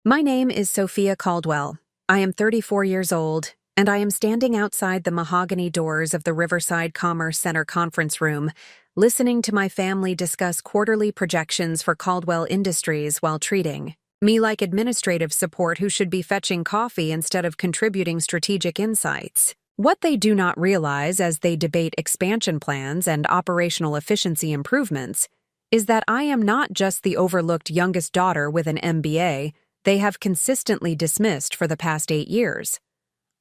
My name is Sophia Caldwell. I am 34 years old, and I am standing outside the mahogany doors of the Riverside Commerce Center conference room, listening to my family discuss quarterly projections for Caldwell Industries while treating me like administrative support who should be fetching coffee instead of contributing strategic insights. What they do not realize as they debate expansion plans and operational efficiency improvements is that I am not just the overlooked youngest daughter with an MBA they have consistently dismissed for the past 8 years.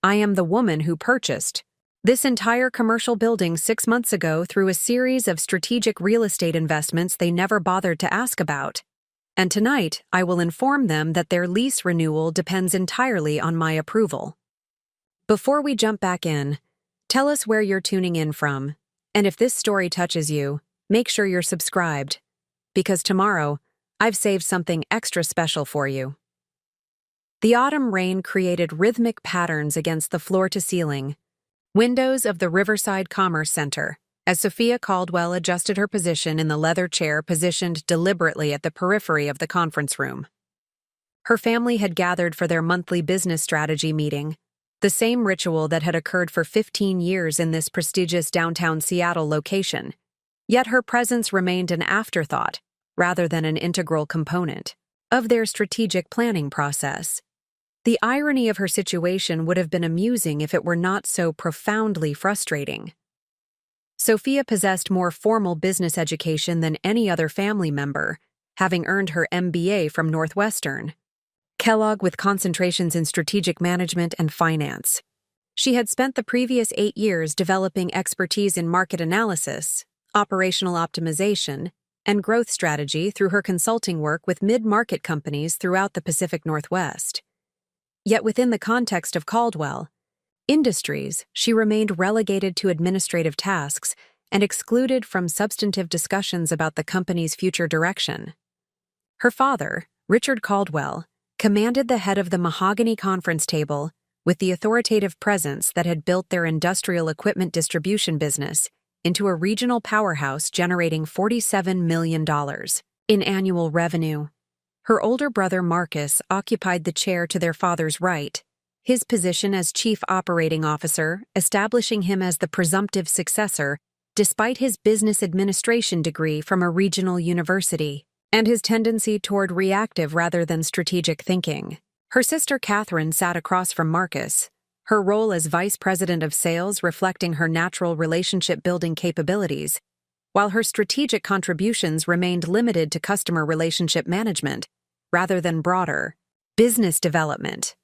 I am the woman who purchased this entire commercial building 6 months ago through a series of strategic real estate investments they never bothered to ask about. And tonight, I will inform them that their lease renewal depends entirely on my approval. Before we jump back in, tell us where you're tuning in from, and if this story touches you, make sure you're subscribed, because tomorrow, I've saved something extra special for you. The autumn rain created rhythmic patterns against the floor-to-ceiling windows of the Riverside Commerce Center as Sophia Caldwell adjusted her position in the leather chair positioned deliberately at the periphery of the conference room. Her family had gathered for their monthly business strategy meeting, the same ritual that had occurred for 15 years in this prestigious downtown Seattle location. Yet her presence remained an afterthought, rather than an integral component, of their strategic planning process. The irony of her situation would have been amusing if it were not so profoundly frustrating. Sophia possessed more formal business education than any other family member, having earned her MBA from Northwestern, Kellogg with concentrations in strategic management and finance. She had spent the previous 8 years developing expertise in market analysis, operational optimization, and growth strategy through her consulting work with mid-market companies throughout the Pacific Northwest. Yet within the context of Caldwell Industries, she remained relegated to administrative tasks and excluded from substantive discussions about the company's future direction. Her father, Richard Caldwell, commanded the head of the mahogany conference table with the authoritative presence that had built their industrial equipment distribution business into a regional powerhouse generating $47 million in annual revenue. Her older brother Marcus occupied the chair to their father's right, his position as chief operating officer establishing him as the presumptive successor despite his business administration degree from a regional university, and his tendency toward reactive rather than strategic thinking. Her sister Catherine sat across from Marcus, her role as vice president of sales reflecting her natural relationship-building capabilities, while her strategic contributions remained limited to customer relationship management rather than broader business development.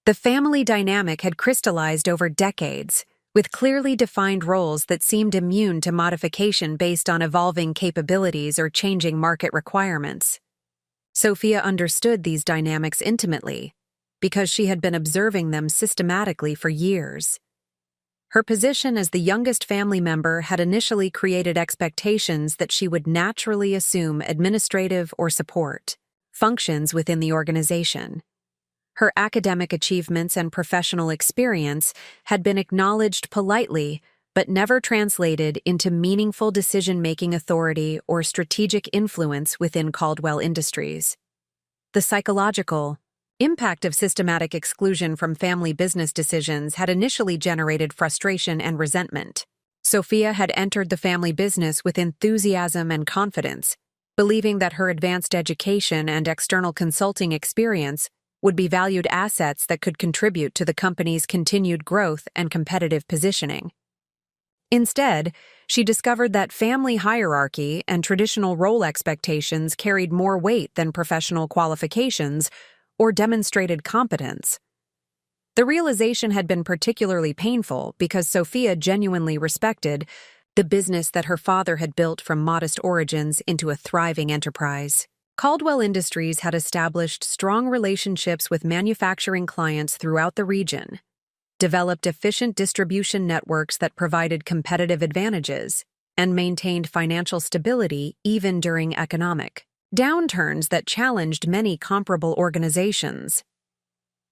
The family dynamic had crystallized over decades, with clearly defined roles that seemed immune to modification based on evolving capabilities or changing market requirements. Sophia understood these dynamics intimately, because she had been observing them systematically for years. Her position as the youngest family member had initially created expectations that she would naturally assume administrative or support functions within the organization. Her academic achievements and professional experience had been acknowledged politely, but never translated into meaningful decision-making authority or strategic influence within Caldwell Industries. The psychological impact of systematic exclusion from family business decisions had initially generated frustration and resentment. Sophia had entered the family business with enthusiasm and confidence, believing that her advanced education and external consulting experience would be valued assets that could contribute to the company's continued growth and competitive positioning. Instead, she discovered that family hierarchy and traditional role expectations carried more weight than professional qualifications or demonstrated competence. The realization had been particularly painful because Sophia genuinely respected the business that her father had built from modest origins into a thriving enterprise. Caldwell Industries had established strong relationships with manufacturing clients throughout the region, developed efficient distribution networks that provided competitive advantages, and maintained financial stability even during economic downturns that challenged many comparable organizations.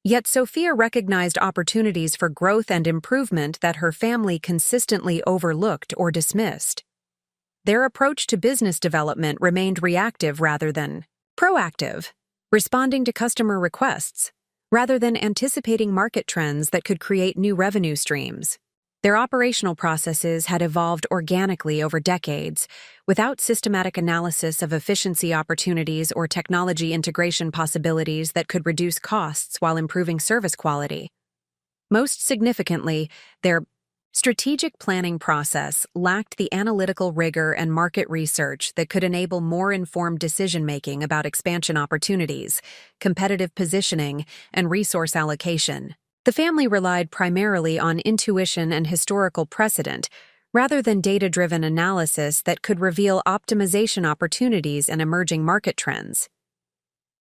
Yet Sophia recognized opportunities for growth and improvement that her family consistently overlooked or dismissed. Their approach to business development remained reactive rather than proactive, responding to customer requests, rather than anticipating market trends that could create new revenue streams. Their operational processes had evolved organically over decades, without systematic analysis of efficiency opportunities or technology integration possibilities that could reduce costs while improving service quality. Most significantly, their strategic planning process lacked the analytical rigor and market research that could enable more informed decision-making about expansion opportunities, competitive positioning, and resource allocation. The family relied primarily on intuition and historical precedent, rather than data-driven analysis that could reveal optimization opportunities and emerging market trends.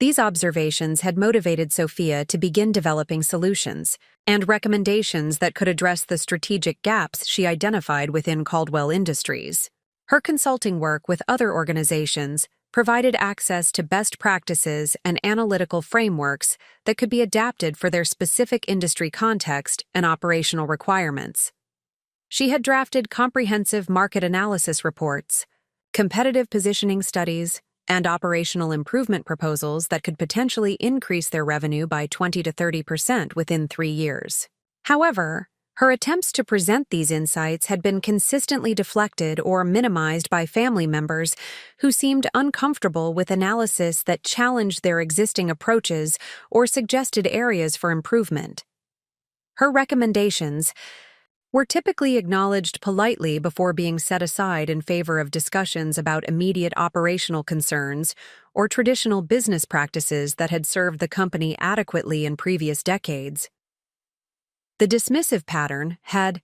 These observations had motivated Sophia to begin developing solutions and recommendations that could address the strategic gaps she identified within Caldwell Industries. Her consulting work with other organizations provided access to best practices and analytical frameworks that could be adapted for their specific industry context and operational requirements. She had drafted comprehensive market analysis reports, competitive positioning studies, and operational improvement proposals that could potentially increase their revenue by 20 to 30% within 3 years. However, her attempts to present these insights had been consistently deflected or minimized by family members who seemed uncomfortable with analysis that challenged their existing approaches or suggested areas for improvement. Her recommendations were typically acknowledged politely before being set aside in favor of discussions about immediate operational concerns or traditional business practices that had served the company adequately in previous decades. The dismissive pattern had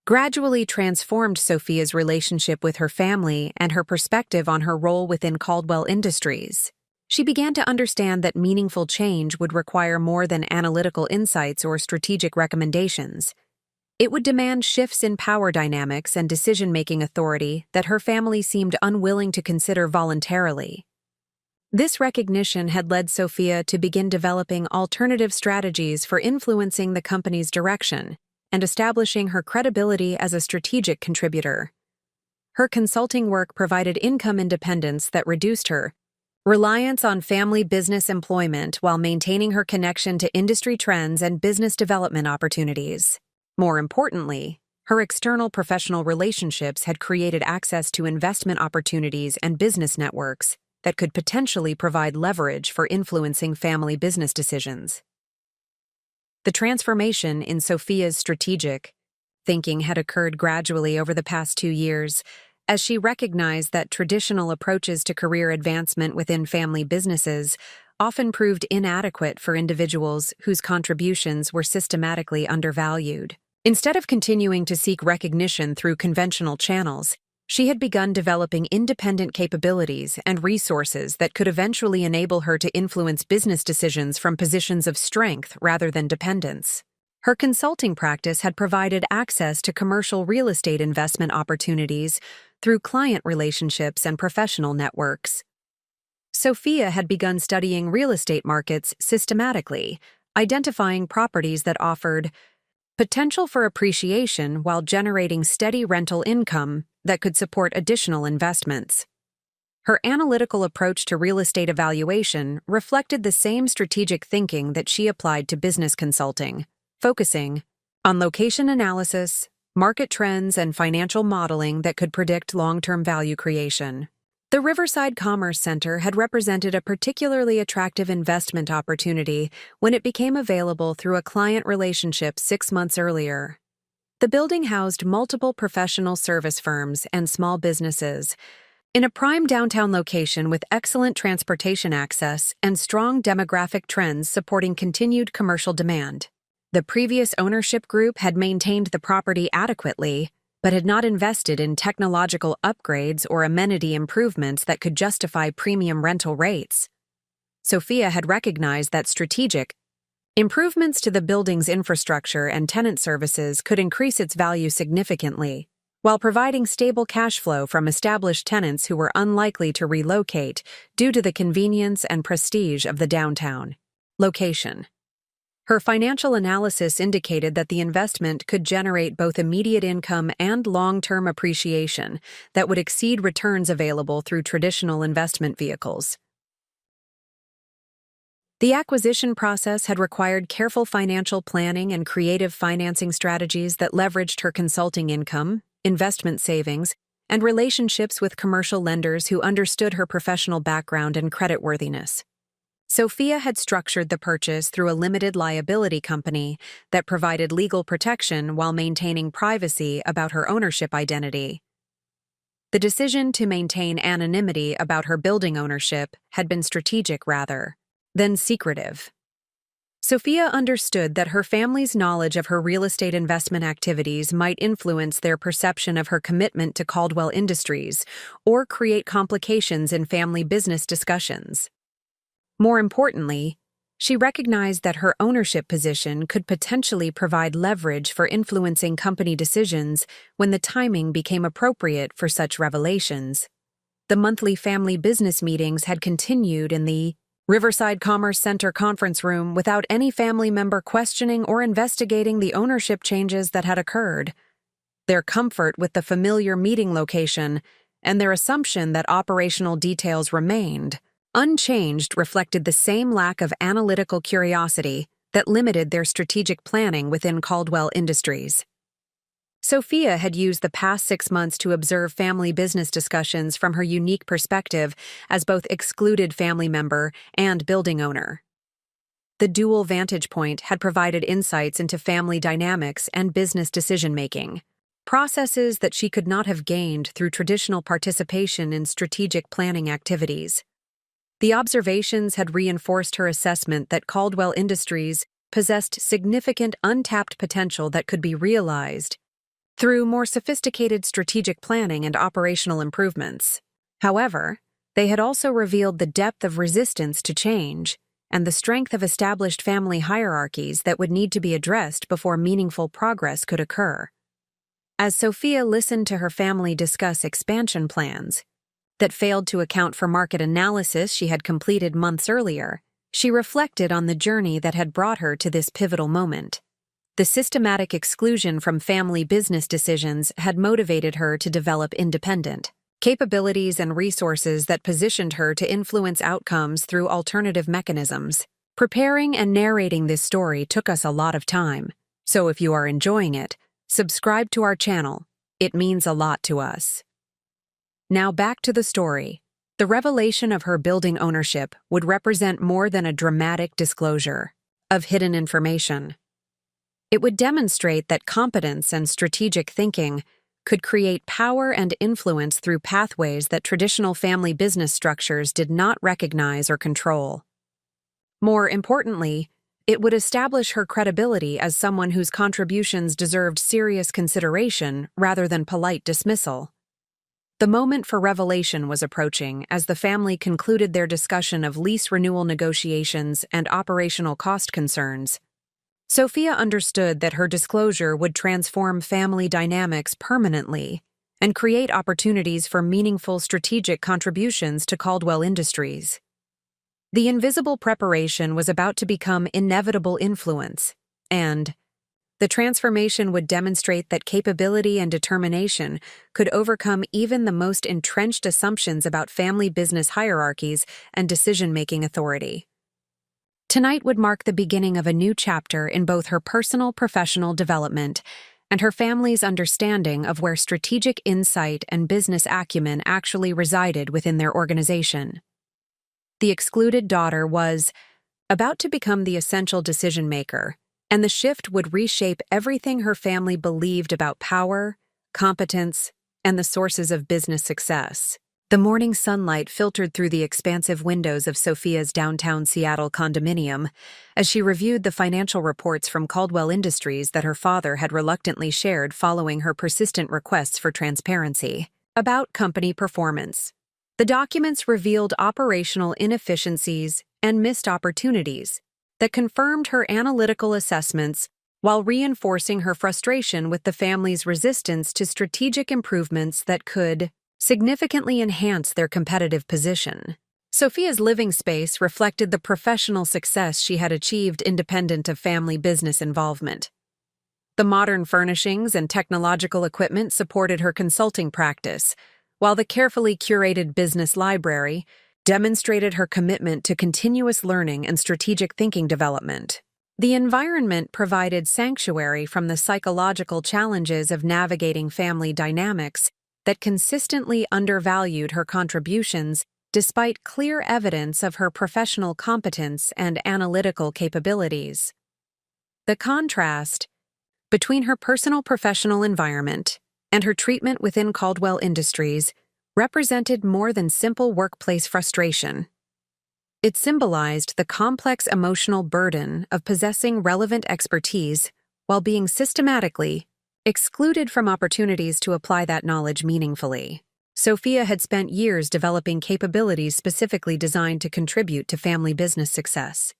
gradually transformed Sophia's relationship with her family and her perspective on her role within Caldwell Industries. She began to understand that meaningful change would require more than analytical insights or strategic recommendations. It would demand shifts in power dynamics and decision-making authority that her family seemed unwilling to consider voluntarily. This recognition had led Sophia to begin developing alternative strategies for influencing the company's direction and establishing her credibility as a strategic contributor. Her consulting work provided income independence that reduced her reliance on family business employment while maintaining her connection to industry trends and business development opportunities. More importantly, her external professional relationships had created access to investment opportunities and business networks that could potentially provide leverage for influencing family business decisions. The transformation in Sophia's strategic thinking had occurred gradually over the past 2 years, as she recognized that traditional approaches to career advancement within family businesses often proved inadequate for individuals whose contributions were systematically undervalued. Instead of continuing to seek recognition through conventional channels, she had begun developing independent capabilities and resources that could eventually enable her to influence business decisions from positions of strength rather than dependence. Her consulting practice had provided access to commercial real estate investment opportunities through client relationships and professional networks. Sophia had begun studying real estate markets systematically, identifying properties that offered potential for appreciation while generating steady rental income that could support additional investments. Her analytical approach to real estate evaluation reflected the same strategic thinking that she applied to business consulting, focusing on location analysis, market trends, and financial modeling that could predict long-term value creation. The Riverside Commerce Center had represented a particularly attractive investment opportunity when it became available through a client relationship 6 months earlier. The building housed multiple professional service firms and small businesses in a prime downtown location with excellent transportation access and strong demographic trends supporting continued commercial demand. The previous ownership group had maintained the property adequately, but had not invested in technological upgrades or amenity improvements that could justify premium rental rates. Sophia had recognized that strategic improvements to the building's infrastructure and tenant services could increase its value significantly, while providing stable cash flow from established tenants who were unlikely to relocate due to the convenience and prestige of the downtown location. Her financial analysis indicated that the investment could generate both immediate income and long-term appreciation that would exceed returns available through traditional investment vehicles. The acquisition process had required careful financial planning and creative financing strategies that leveraged her consulting income, investment savings, and relationships with commercial lenders who understood her professional background and creditworthiness. Sophia had structured the purchase through a limited liability company that provided legal protection while maintaining privacy about her ownership identity. The decision to maintain anonymity about her building ownership had been strategic rather than secretive. Sophia understood that her family's knowledge of her real estate investment activities might influence their perception of her commitment to Caldwell Industries or create complications in family business discussions. More importantly, she recognized that her ownership position could potentially provide leverage for influencing company decisions when the timing became appropriate for such revelations. The monthly family business meetings had continued in the Riverside Commerce Center conference room without any family member questioning or investigating the ownership changes that had occurred. Their comfort with the familiar meeting location and their assumption that operational details remained unchanged reflected the same lack of analytical curiosity that limited their strategic planning within Caldwell Industries. Sophia had used the past 6 months to observe family business discussions from her unique perspective as both excluded family member and building owner. The dual vantage point had provided insights into family dynamics and business decision-making, processes that she could not have gained through traditional participation in strategic planning activities. The observations had reinforced her assessment that Caldwell Industries possessed significant untapped potential that could be realized through more sophisticated strategic planning and operational improvements. However, they had also revealed the depth of resistance to change and the strength of established family hierarchies that would need to be addressed before meaningful progress could occur. As Sophia listened to her family discuss expansion plans that failed to account for market analysis she had completed months earlier, she reflected on the journey that had brought her to this pivotal moment. The systematic exclusion from family business decisions had motivated her to develop independent capabilities and resources that positioned her to influence outcomes through alternative mechanisms. Preparing and narrating this story took us a lot of time, so if you are enjoying it, subscribe to our channel. It means a lot to us. Now back to the story. The revelation of her building ownership would represent more than a dramatic disclosure of hidden information. It would demonstrate that competence and strategic thinking could create power and influence through pathways that traditional family business structures did not recognize or control. More importantly, it would establish her credibility as someone whose contributions deserved serious consideration rather than polite dismissal. The moment for revelation was approaching as the family concluded their discussion of lease renewal negotiations and operational cost concerns. Sophia understood that her disclosure would transform family dynamics permanently and create opportunities for meaningful strategic contributions to Caldwell Industries. The invisible preparation was about to become inevitable influence, and the transformation would demonstrate that capability and determination could overcome even the most entrenched assumptions about family business hierarchies and decision-making authority. Tonight would mark the beginning of a new chapter in both her personal professional development and her family's understanding of where strategic insight and business acumen actually resided within their organization. The excluded daughter was about to become the essential decision-maker, and the shift would reshape everything her family believed about power, competence, and the sources of business success. The morning sunlight filtered through the expansive windows of Sophia's downtown Seattle condominium as she reviewed the financial reports from Caldwell Industries that her father had reluctantly shared following her persistent requests for transparency about company performance. The documents revealed operational inefficiencies and missed opportunities that confirmed her analytical assessments while reinforcing her frustration with the family's resistance to strategic improvements that could significantly enhance their competitive position. Sophia's living space reflected the professional success she had achieved independent of family business involvement. The modern furnishings and technological equipment supported her consulting practice, while the carefully curated business library demonstrated her commitment to continuous learning and strategic thinking development. The environment provided sanctuary from the psychological challenges of navigating family dynamics that consistently undervalued her contributions despite clear evidence of her professional competence and analytical capabilities. The contrast between her personal professional environment and her treatment within Caldwell Industries represented more than simple workplace frustration. It symbolized the complex emotional burden of possessing relevant expertise while being systematically excluded from opportunities to apply that knowledge meaningfully. Sophia had spent years developing capabilities specifically designed to contribute to family business success.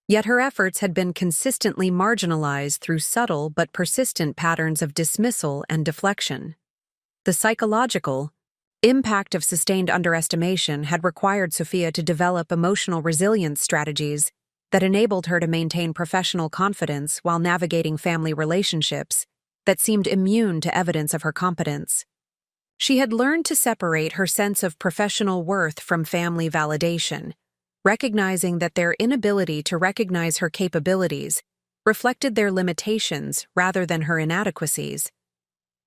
Yet her efforts had been consistently marginalized through subtle but persistent patterns of dismissal and deflection. The psychological impact of sustained underestimation had required Sophia to develop emotional resilience strategies that enabled her to maintain professional confidence while navigating family relationships that seemed immune to evidence of her competence. She had learned to separate her sense of professional worth from family validation, recognizing that their inability to recognize her capabilities reflected their limitations rather than her inadequacies.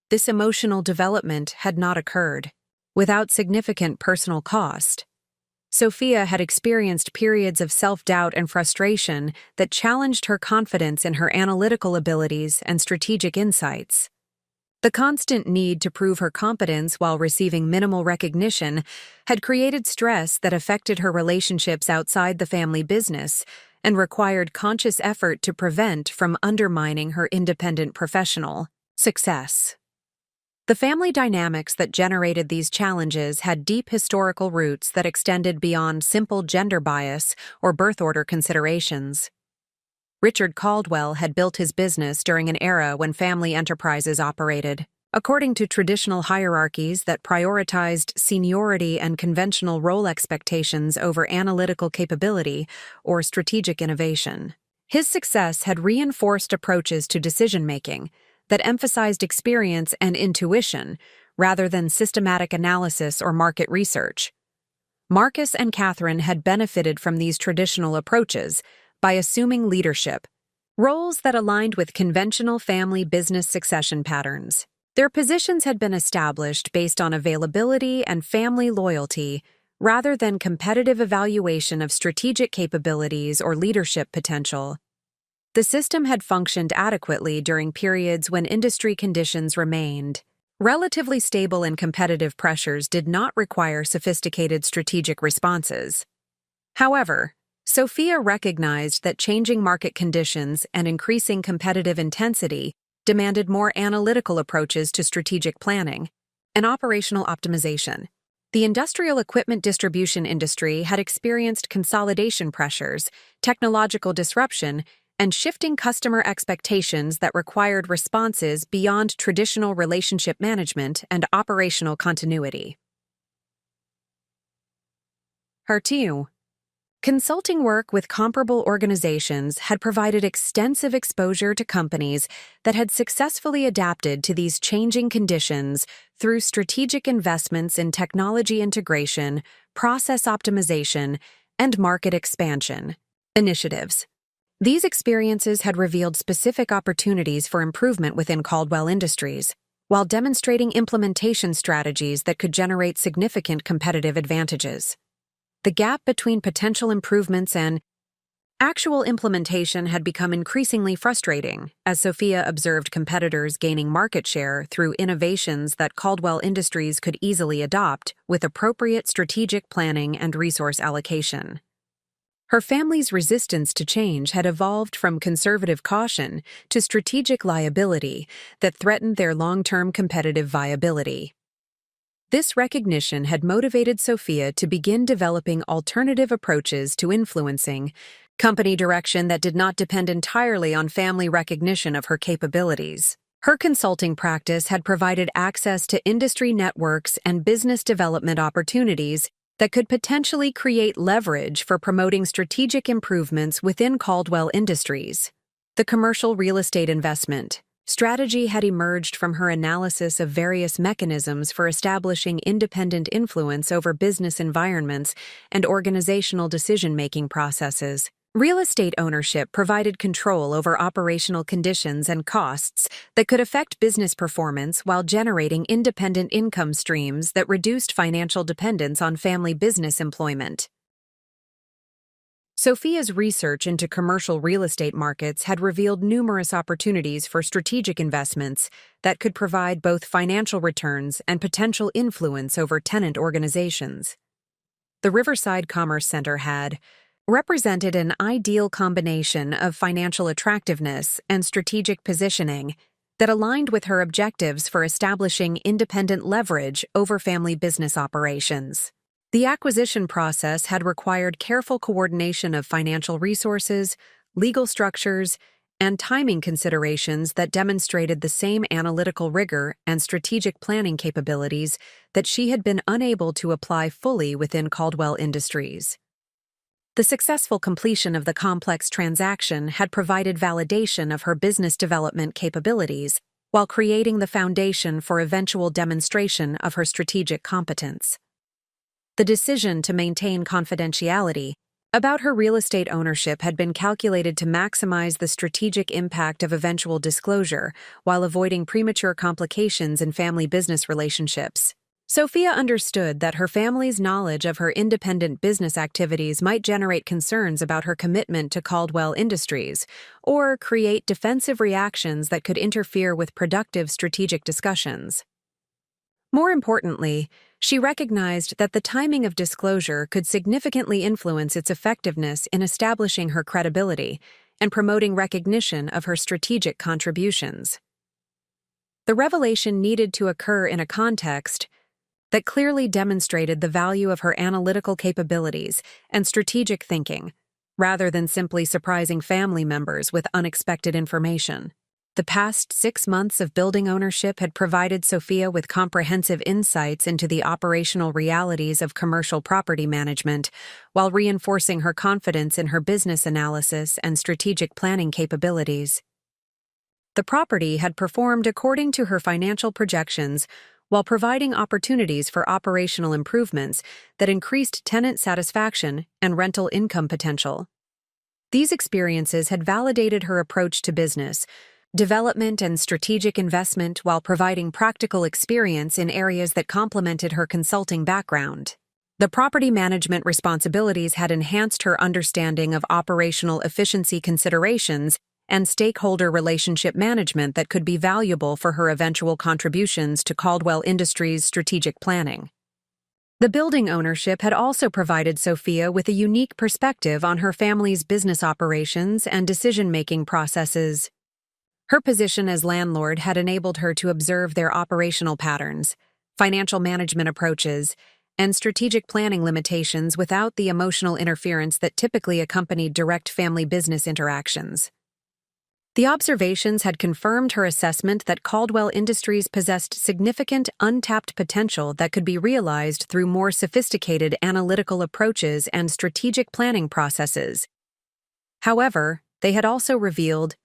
This emotional development had not occurred without significant personal cost. Sophia had experienced periods of self-doubt and frustration that challenged her confidence in her analytical abilities and strategic insights. The constant need to prove her competence while receiving minimal recognition had created stress that affected her relationships outside the family business and required conscious effort to prevent from undermining her independent professional success. The family dynamics that generated these challenges had deep historical roots that extended beyond simple gender bias or birth order considerations. Richard Caldwell had built his business during an era when family enterprises operated according to traditional hierarchies that prioritized seniority and conventional role expectations over analytical capability or strategic innovation. His success had reinforced approaches to decision-making that emphasized experience and intuition rather than systematic analysis or market research. Marcus and Catherine had benefited from these traditional approaches by assuming leadership, roles that aligned with conventional family business succession patterns. Their positions had been established based on availability and family loyalty rather than competitive evaluation of strategic capabilities or leadership potential. The system had functioned adequately during periods when industry conditions remained relatively stable and competitive pressures did not require sophisticated strategic responses. However, Sophia recognized that changing market conditions and increasing competitive intensity demanded more analytical approaches to strategic planning and operational optimization. The industrial equipment distribution industry had experienced consolidation pressures, technological disruption, and shifting customer expectations that required responses beyond traditional relationship management and operational continuity. Her 2. Consulting work with comparable organizations had provided extensive exposure to companies that had successfully adapted to these changing conditions through strategic investments in technology integration, process optimization, and market expansion initiatives. These experiences had revealed specific opportunities for improvement within Caldwell Industries, while demonstrating implementation strategies that could generate significant competitive advantages. The gap between potential improvements and actual implementation had become increasingly frustrating as Sophia observed competitors gaining market share through innovations that Caldwell Industries could easily adopt with appropriate strategic planning and resource allocation. Her family's resistance to change had evolved from conservative caution to strategic liability that threatened their long-term competitive viability. This recognition had motivated Sophia to begin developing alternative approaches to influencing company direction that did not depend entirely on family recognition of her capabilities. Her consulting practice had provided access to industry networks and business development opportunities that could potentially create leverage for promoting strategic improvements within Caldwell Industries. The commercial real estate investment, Strategy had emerged from her analysis of various mechanisms for establishing independent influence over business environments and organizational decision-making processes. Real estate ownership provided control over operational conditions and costs that could affect business performance while generating independent income streams that reduced financial dependence on family business employment. Sophia's research into commercial real estate markets had revealed numerous opportunities for strategic investments that could provide both financial returns and potential influence over tenant organizations. The Riverside Commerce Center had represented an ideal combination of financial attractiveness and strategic positioning that aligned with her objectives for establishing independent leverage over family business operations. The acquisition process had required careful coordination of financial resources, legal structures, and timing considerations that demonstrated the same analytical rigor and strategic planning capabilities that she had been unable to apply fully within Caldwell Industries. The successful completion of the complex transaction had provided validation of her business development capabilities while creating the foundation for eventual demonstration of her strategic competence. The decision to maintain confidentiality about her real estate ownership had been calculated to maximize the strategic impact of eventual disclosure while avoiding premature complications in family business relationships. Sophia understood that her family's knowledge of her independent business activities might generate concerns about her commitment to Caldwell Industries, or create defensive reactions that could interfere with productive strategic discussions. More importantly, she recognized that the timing of disclosure could significantly influence its effectiveness in establishing her credibility and promoting recognition of her strategic contributions. The revelation needed to occur in a context that clearly demonstrated the value of her analytical capabilities and strategic thinking, rather than simply surprising family members with unexpected information. The past 6 months of building ownership had provided Sophia with comprehensive insights into the operational realities of commercial property management, while reinforcing her confidence in her business analysis and strategic planning capabilities. The property had performed according to her financial projections, while providing opportunities for operational improvements that increased tenant satisfaction and rental income potential. These experiences had validated her approach to business development and strategic investment while providing practical experience in areas that complemented her consulting background. The property management responsibilities had enhanced her understanding of operational efficiency considerations and stakeholder relationship management that could be valuable for her eventual contributions to Caldwell Industries' strategic planning. The building ownership had also provided Sophia with a unique perspective on her family's business operations and decision-making processes. Her position as landlord had enabled her to observe their operational patterns, financial management approaches, and strategic planning limitations without the emotional interference that typically accompanied direct family business interactions. The observations had confirmed her assessment that Caldwell Industries possessed significant untapped potential that could be realized through more sophisticated analytical approaches and strategic planning processes. However, they had also revealed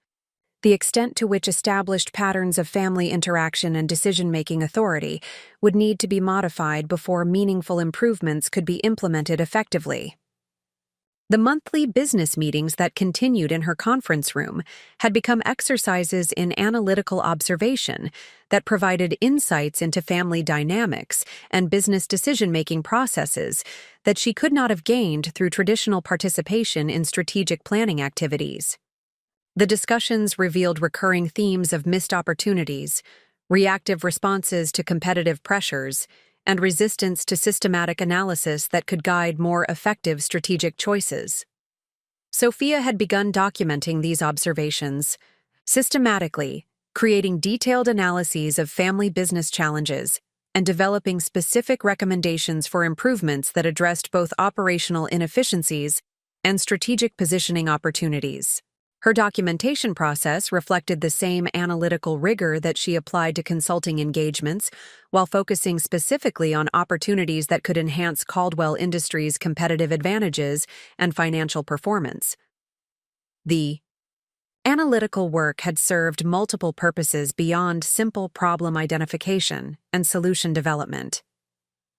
the extent to which established patterns of family interaction and decision-making authority would need to be modified before meaningful improvements could be implemented effectively. The monthly business meetings that continued in her conference room had become exercises in analytical observation that provided insights into family dynamics and business decision-making processes that she could not have gained through traditional participation in strategic planning activities. The discussions revealed recurring themes of missed opportunities, reactive responses to competitive pressures, and resistance to systematic analysis that could guide more effective strategic choices. Sophia had begun documenting these observations systematically, creating detailed analyses of family business challenges and developing specific recommendations for improvements that addressed both operational inefficiencies and strategic positioning opportunities. Her documentation process reflected the same analytical rigor that she applied to consulting engagements, while focusing specifically on opportunities that could enhance Caldwell Industries' competitive advantages and financial performance. The Analytical work had served multiple purposes beyond simple problem identification and solution development.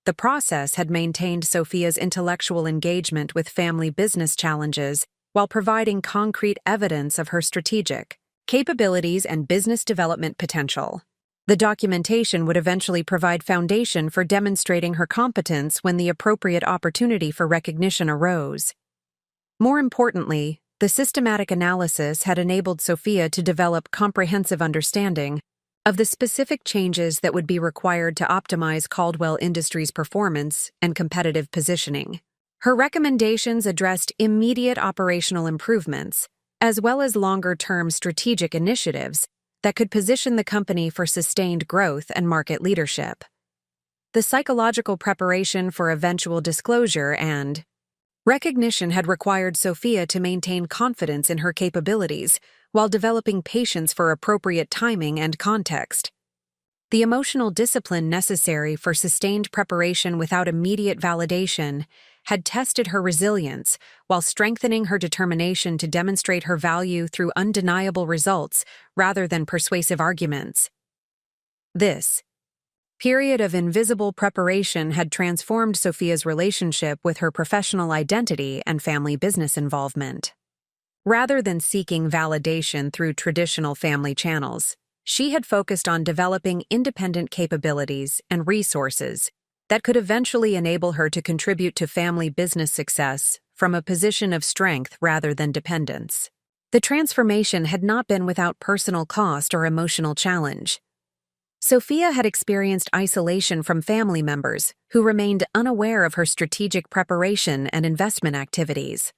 The process had maintained Sophia's intellectual engagement with family business challenges while providing concrete evidence of her strategic capabilities and business development potential. The documentation would eventually provide foundation for demonstrating her competence when the appropriate opportunity for recognition arose. More importantly, the systematic analysis had enabled Sophia to develop comprehensive understanding of the specific changes that would be required to optimize Caldwell Industries' performance and competitive positioning. Her recommendations addressed immediate operational improvements, as well as longer-term strategic initiatives that could position the company for sustained growth and market leadership. The psychological preparation for eventual disclosure and recognition had required Sophia to maintain confidence in her capabilities while developing patience for appropriate timing and context. The emotional discipline necessary for sustained preparation without immediate validation had tested her resilience while strengthening her determination to demonstrate her value through undeniable results rather than persuasive arguments. This period of invisible preparation had transformed Sophia's relationship with her professional identity and family business involvement. Rather than seeking validation through traditional family channels, she had focused on developing independent capabilities and resources that could eventually enable her to contribute to family business success from a position of strength rather than dependence. The transformation had not been without personal cost or emotional challenge. Sophia had experienced isolation from family members who remained unaware of her strategic preparation and investment activities.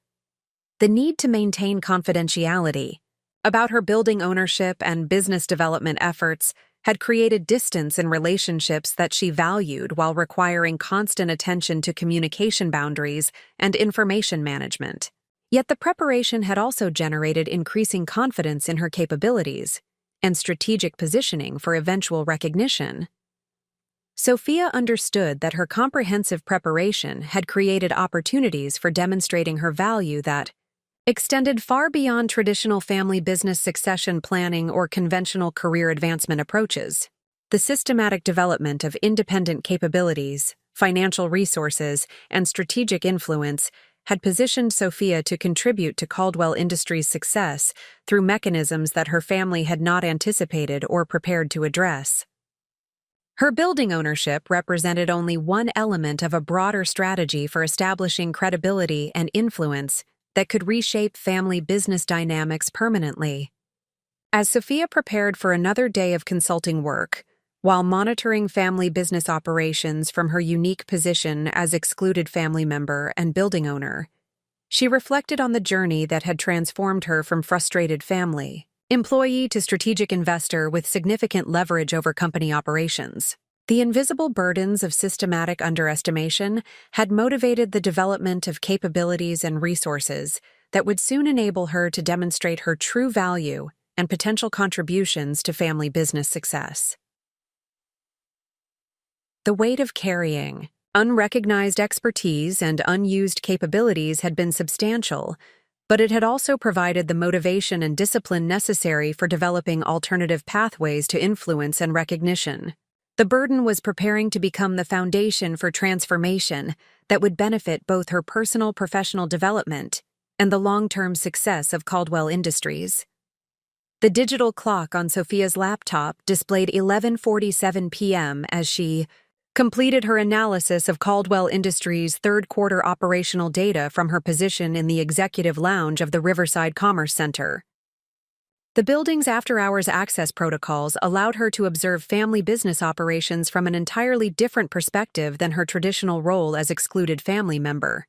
The need to maintain confidentiality about her building ownership and business development efforts had created distance in relationships that she valued while requiring constant attention to communication boundaries and information management. Yet the preparation had also generated increasing confidence in her capabilities and strategic positioning for eventual recognition. Sophia understood that her comprehensive preparation had created opportunities for demonstrating her value that extended far beyond traditional family business succession planning or conventional career advancement approaches. The systematic development of independent capabilities, financial resources, and strategic influence had positioned Sophia to contribute to Caldwell Industries' success through mechanisms that her family had not anticipated or prepared to address. Her building ownership represented only one element of a broader strategy for establishing credibility and influence that could reshape family business dynamics permanently. As Sophia prepared for another day of consulting work, while monitoring family business operations from her unique position as excluded family member and building owner, she reflected on the journey that had transformed her from frustrated family employee to strategic investor with significant leverage over company operations. The invisible burdens of systematic underestimation had motivated the development of capabilities and resources that would soon enable her to demonstrate her true value and potential contributions to family business success. The weight of carrying unrecognized expertise and unused capabilities had been substantial, but it had also provided the motivation and discipline necessary for developing alternative pathways to influence and recognition. The burden was preparing to become the foundation for transformation that would benefit both her personal professional development and the long-term success of Caldwell Industries. The digital clock on Sophia's laptop displayed 11:47 p.m. as she completed her analysis of Caldwell Industries' third-quarter operational data from her position in the executive lounge of the Riverside Commerce Center. The building's after-hours access protocols allowed her to observe family business operations from an entirely different perspective than her traditional role as excluded family member.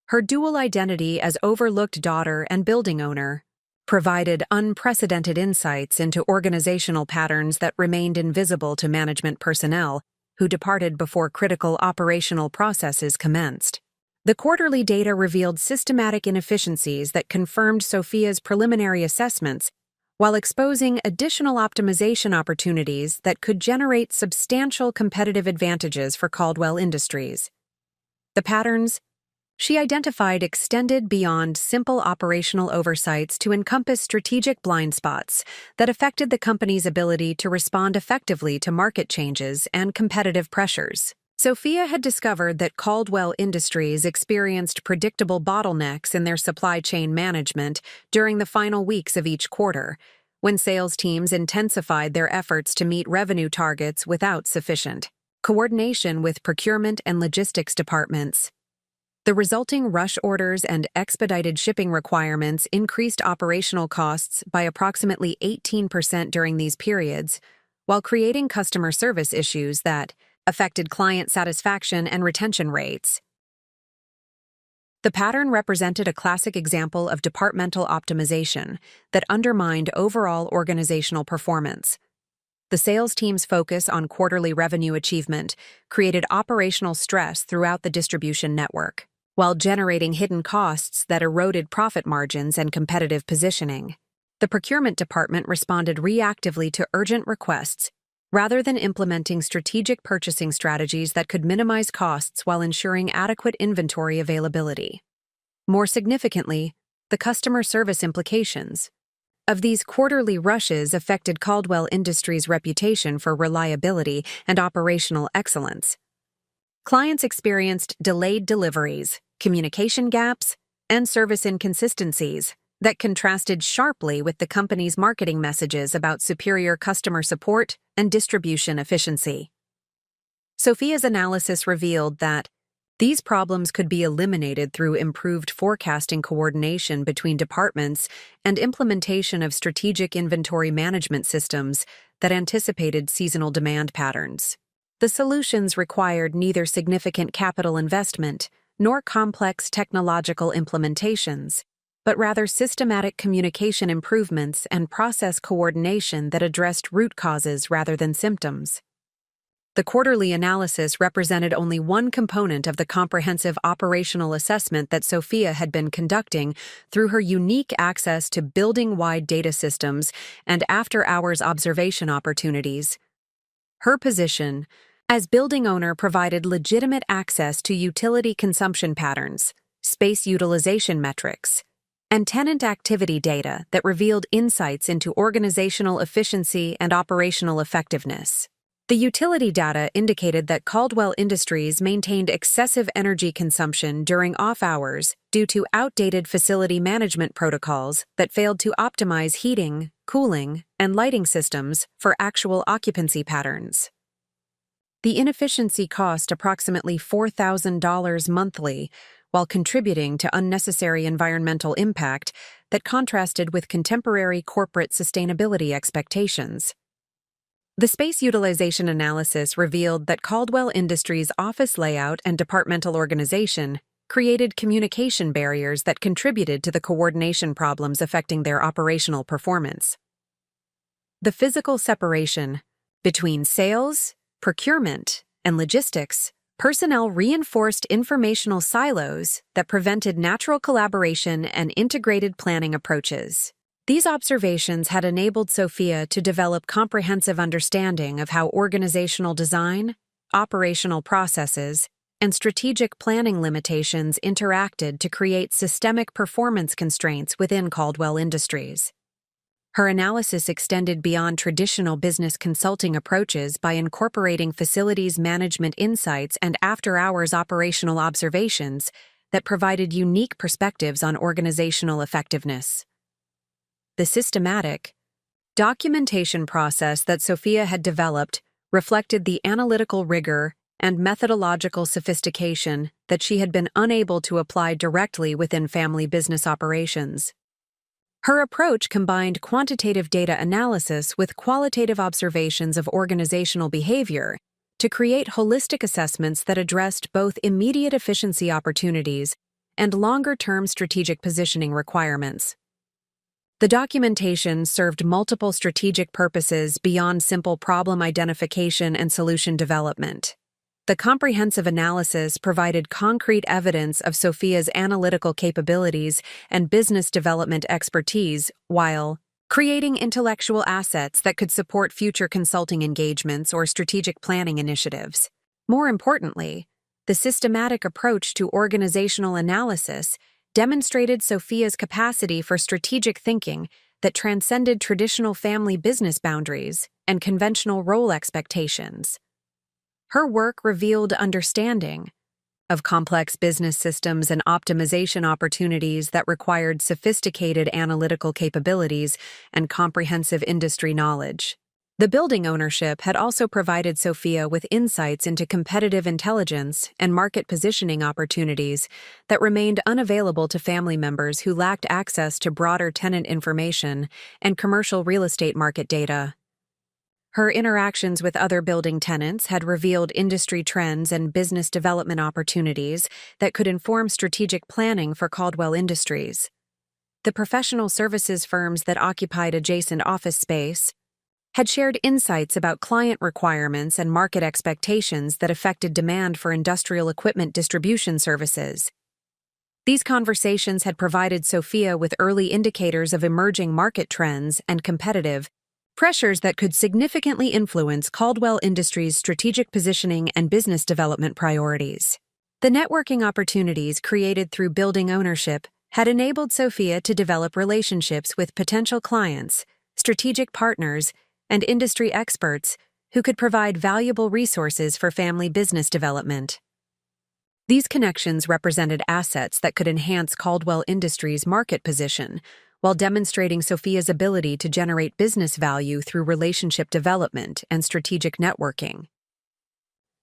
Her dual identity as overlooked daughter and building owner provided unprecedented insights into organizational patterns that remained invisible to management personnel who departed before critical operational processes commenced. The quarterly data revealed systematic inefficiencies that confirmed Sophia's preliminary assessments while exposing additional optimization opportunities that could generate substantial competitive advantages for Caldwell Industries. The patterns She identified extended beyond simple operational oversights to encompass strategic blind spots that affected the company's ability to respond effectively to market changes and competitive pressures. Sophia had discovered that Caldwell Industries experienced predictable bottlenecks in their supply chain management during the final weeks of each quarter, when sales teams intensified their efforts to meet revenue targets without sufficient coordination with procurement and logistics departments. The resulting rush orders and expedited shipping requirements increased operational costs by approximately 18% during these periods, while creating customer service issues that affected client satisfaction and retention rates. The pattern represented a classic example of departmental optimization that undermined overall organizational performance. The sales team's focus on quarterly revenue achievement created operational stress throughout the distribution network, while generating hidden costs that eroded profit margins and competitive positioning. The procurement department responded reactively to urgent requests rather than implementing strategic purchasing strategies that could minimize costs while ensuring adequate inventory availability. More significantly, the customer service implications of these quarterly rushes affected Caldwell Industries' reputation for reliability and operational excellence. Clients experienced delayed deliveries, communication gaps, and service inconsistencies that contrasted sharply with the company's marketing messages about superior customer support and distribution efficiency. Sophia's analysis revealed that these problems could be eliminated through improved forecasting coordination between departments and implementation of strategic inventory management systems that anticipated seasonal demand patterns. The solutions required neither significant capital investment nor complex technological implementations, but rather systematic communication improvements and process coordination that addressed root causes rather than symptoms. The quarterly analysis represented only one component of the comprehensive operational assessment that Sophia had been conducting through her unique access to building-wide data systems and after-hours observation opportunities. Her position as building owner provided legitimate access to utility consumption patterns, space utilization metrics, and tenant activity data that revealed insights into organizational efficiency and operational effectiveness. The utility data indicated that Caldwell Industries maintained excessive energy consumption during off-hours due to outdated facility management protocols that failed to optimize heating, cooling, and lighting systems for actual occupancy patterns. The inefficiency cost approximately $4,000 monthly, while contributing to unnecessary environmental impact that contrasted with contemporary corporate sustainability expectations. The space utilization analysis revealed that Caldwell Industries' office layout and departmental organization created communication barriers that contributed to the coordination problems affecting their operational performance. The physical separation between sales, procurement, and logistics personnel reinforced informational silos that prevented natural collaboration and integrated planning approaches. These observations had enabled Sophia to develop comprehensive understanding of how organizational design, operational processes, and strategic planning limitations interacted to create systemic performance constraints within Caldwell Industries. Her analysis extended beyond traditional business consulting approaches by incorporating facilities management insights and after-hours operational observations that provided unique perspectives on organizational effectiveness. The systematic documentation process that Sophia had developed reflected the analytical rigor and methodological sophistication that she had been unable to apply directly within family business operations. Her approach combined quantitative data analysis with qualitative observations of organizational behavior to create holistic assessments that addressed both immediate efficiency opportunities and longer-term strategic positioning requirements. The documentation served multiple strategic purposes beyond simple problem identification and solution development. The comprehensive analysis provided concrete evidence of Sophia's analytical capabilities and business development expertise while creating intellectual assets that could support future consulting engagements or strategic planning initiatives. More importantly, The systematic approach to organizational analysis demonstrated Sophia's capacity for strategic thinking that transcended traditional family business boundaries and conventional role expectations. Her work revealed understanding of complex business systems and optimization opportunities that required sophisticated analytical capabilities and comprehensive industry knowledge. The building ownership had also provided Sophia with insights into competitive intelligence and market positioning opportunities that remained unavailable to family members who lacked access to broader tenant information and commercial real estate market data. Her interactions with other building tenants had revealed industry trends and business development opportunities that could inform strategic planning for Caldwell Industries. The professional services firms that occupied adjacent office space had shared insights about client requirements and market expectations that affected demand for industrial equipment distribution services. These conversations had provided Sophia with early indicators of emerging market trends and competitive pressures that could significantly influence Caldwell Industries' strategic positioning and business development priorities. The networking opportunities created through building ownership had enabled Sophia to develop relationships with potential clients, strategic partners, and industry experts who could provide valuable resources for family business development. These connections represented assets that could enhance Caldwell Industries' market position, while demonstrating Sophia's ability to generate business value through relationship development and strategic networking.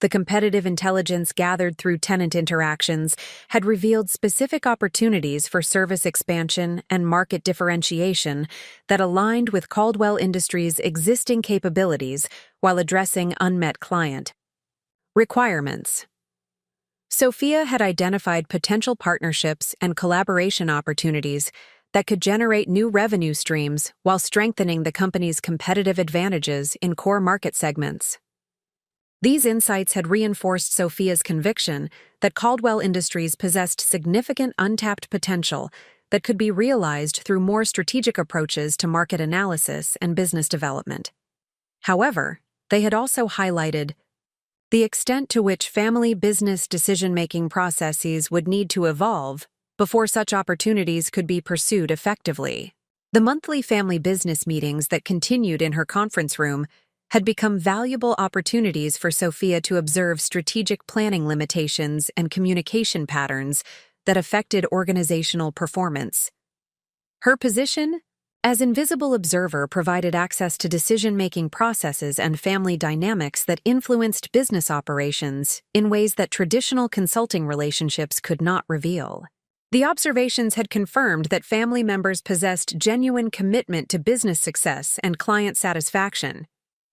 The competitive intelligence gathered through tenant interactions had revealed specific opportunities for service expansion and market differentiation that aligned with Caldwell Industries' existing capabilities while addressing unmet client requirements. Sophia had identified potential partnerships and collaboration opportunities that could generate new revenue streams while strengthening the company's competitive advantages in core market segments. These insights had reinforced Sophia's conviction that Caldwell Industries possessed significant untapped potential that could be realized through more strategic approaches to market analysis and business development. However, they had also highlighted the extent to which family business decision-making processes would need to evolve before such opportunities could be pursued effectively. The monthly family business meetings that continued in her conference room had become valuable opportunities for Sophia to observe strategic planning limitations and communication patterns that affected organizational performance. Her position as invisible observer provided access to decision-making processes and family dynamics that influenced business operations in ways that traditional consulting relationships could not reveal. The observations had confirmed that family members possessed genuine commitment to business success and client satisfaction,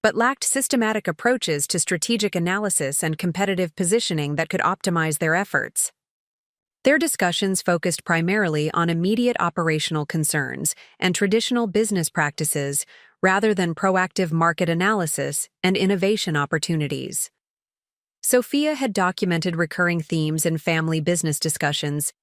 but lacked systematic approaches to strategic analysis and competitive positioning that could optimize their efforts. Their discussions focused primarily on immediate operational concerns and traditional business practices rather than proactive market analysis and innovation opportunities. Sophia had documented recurring themes in family business discussions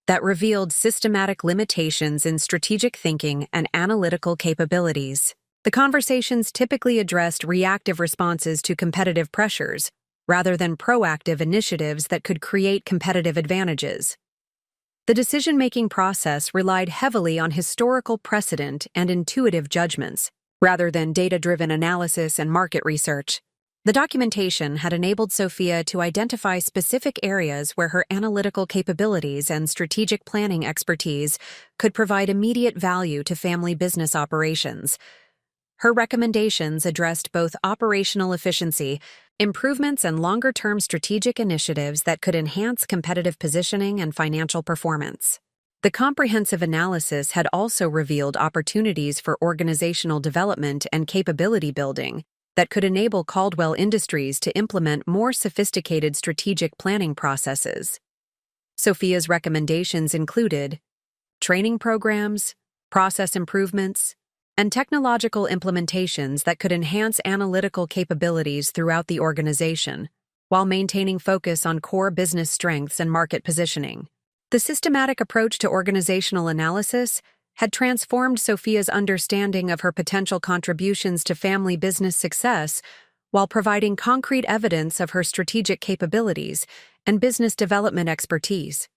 that revealed systematic limitations in strategic thinking and analytical capabilities. The conversations typically addressed reactive responses to competitive pressures, rather than proactive initiatives that could create competitive advantages. The decision-making process relied heavily on historical precedent and intuitive judgments, rather than data-driven analysis and market research. The documentation had enabled Sophia to identify specific areas where her analytical capabilities and strategic planning expertise could provide immediate value to family business operations. Her recommendations addressed both operational efficiency, improvements, and longer-term strategic initiatives that could enhance competitive positioning and financial performance. The comprehensive analysis had also revealed opportunities for organizational development and capability building that could enable Caldwell Industries to implement more sophisticated strategic planning processes. Sophia's recommendations included training programs, process improvements, and technological implementations that could enhance analytical capabilities throughout the organization, while maintaining focus on core business strengths and market positioning. The systematic approach to organizational analysis had transformed Sophia's understanding of her potential contributions to family business success while providing concrete evidence of her strategic capabilities and business development expertise.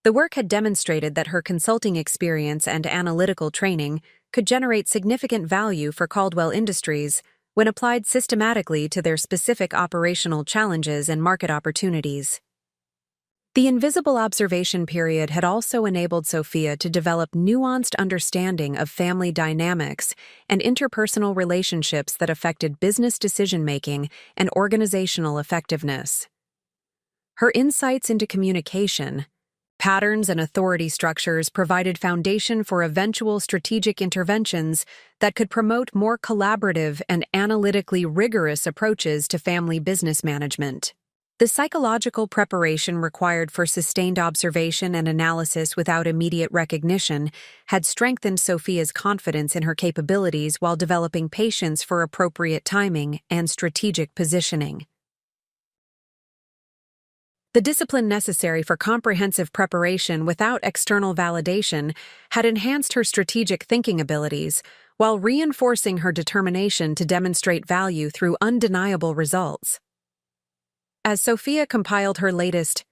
The work had demonstrated that her consulting experience and analytical training could generate significant value for Caldwell Industries when applied systematically to their specific operational challenges and market opportunities. The invisible observation period had also enabled Sophia to develop nuanced understanding of family dynamics and interpersonal relationships that affected business decision-making and organizational effectiveness. Her insights into communication, patterns, and authority structures provided foundation for eventual strategic interventions that could promote more collaborative and analytically rigorous approaches to family business management. The psychological preparation required for sustained observation and analysis without immediate recognition had strengthened Sophia's confidence in her capabilities while developing patience for appropriate timing and strategic positioning. The discipline necessary for comprehensive preparation without external validation had enhanced her strategic thinking abilities while reinforcing her determination to demonstrate value through undeniable results. As Sophia compiled her latest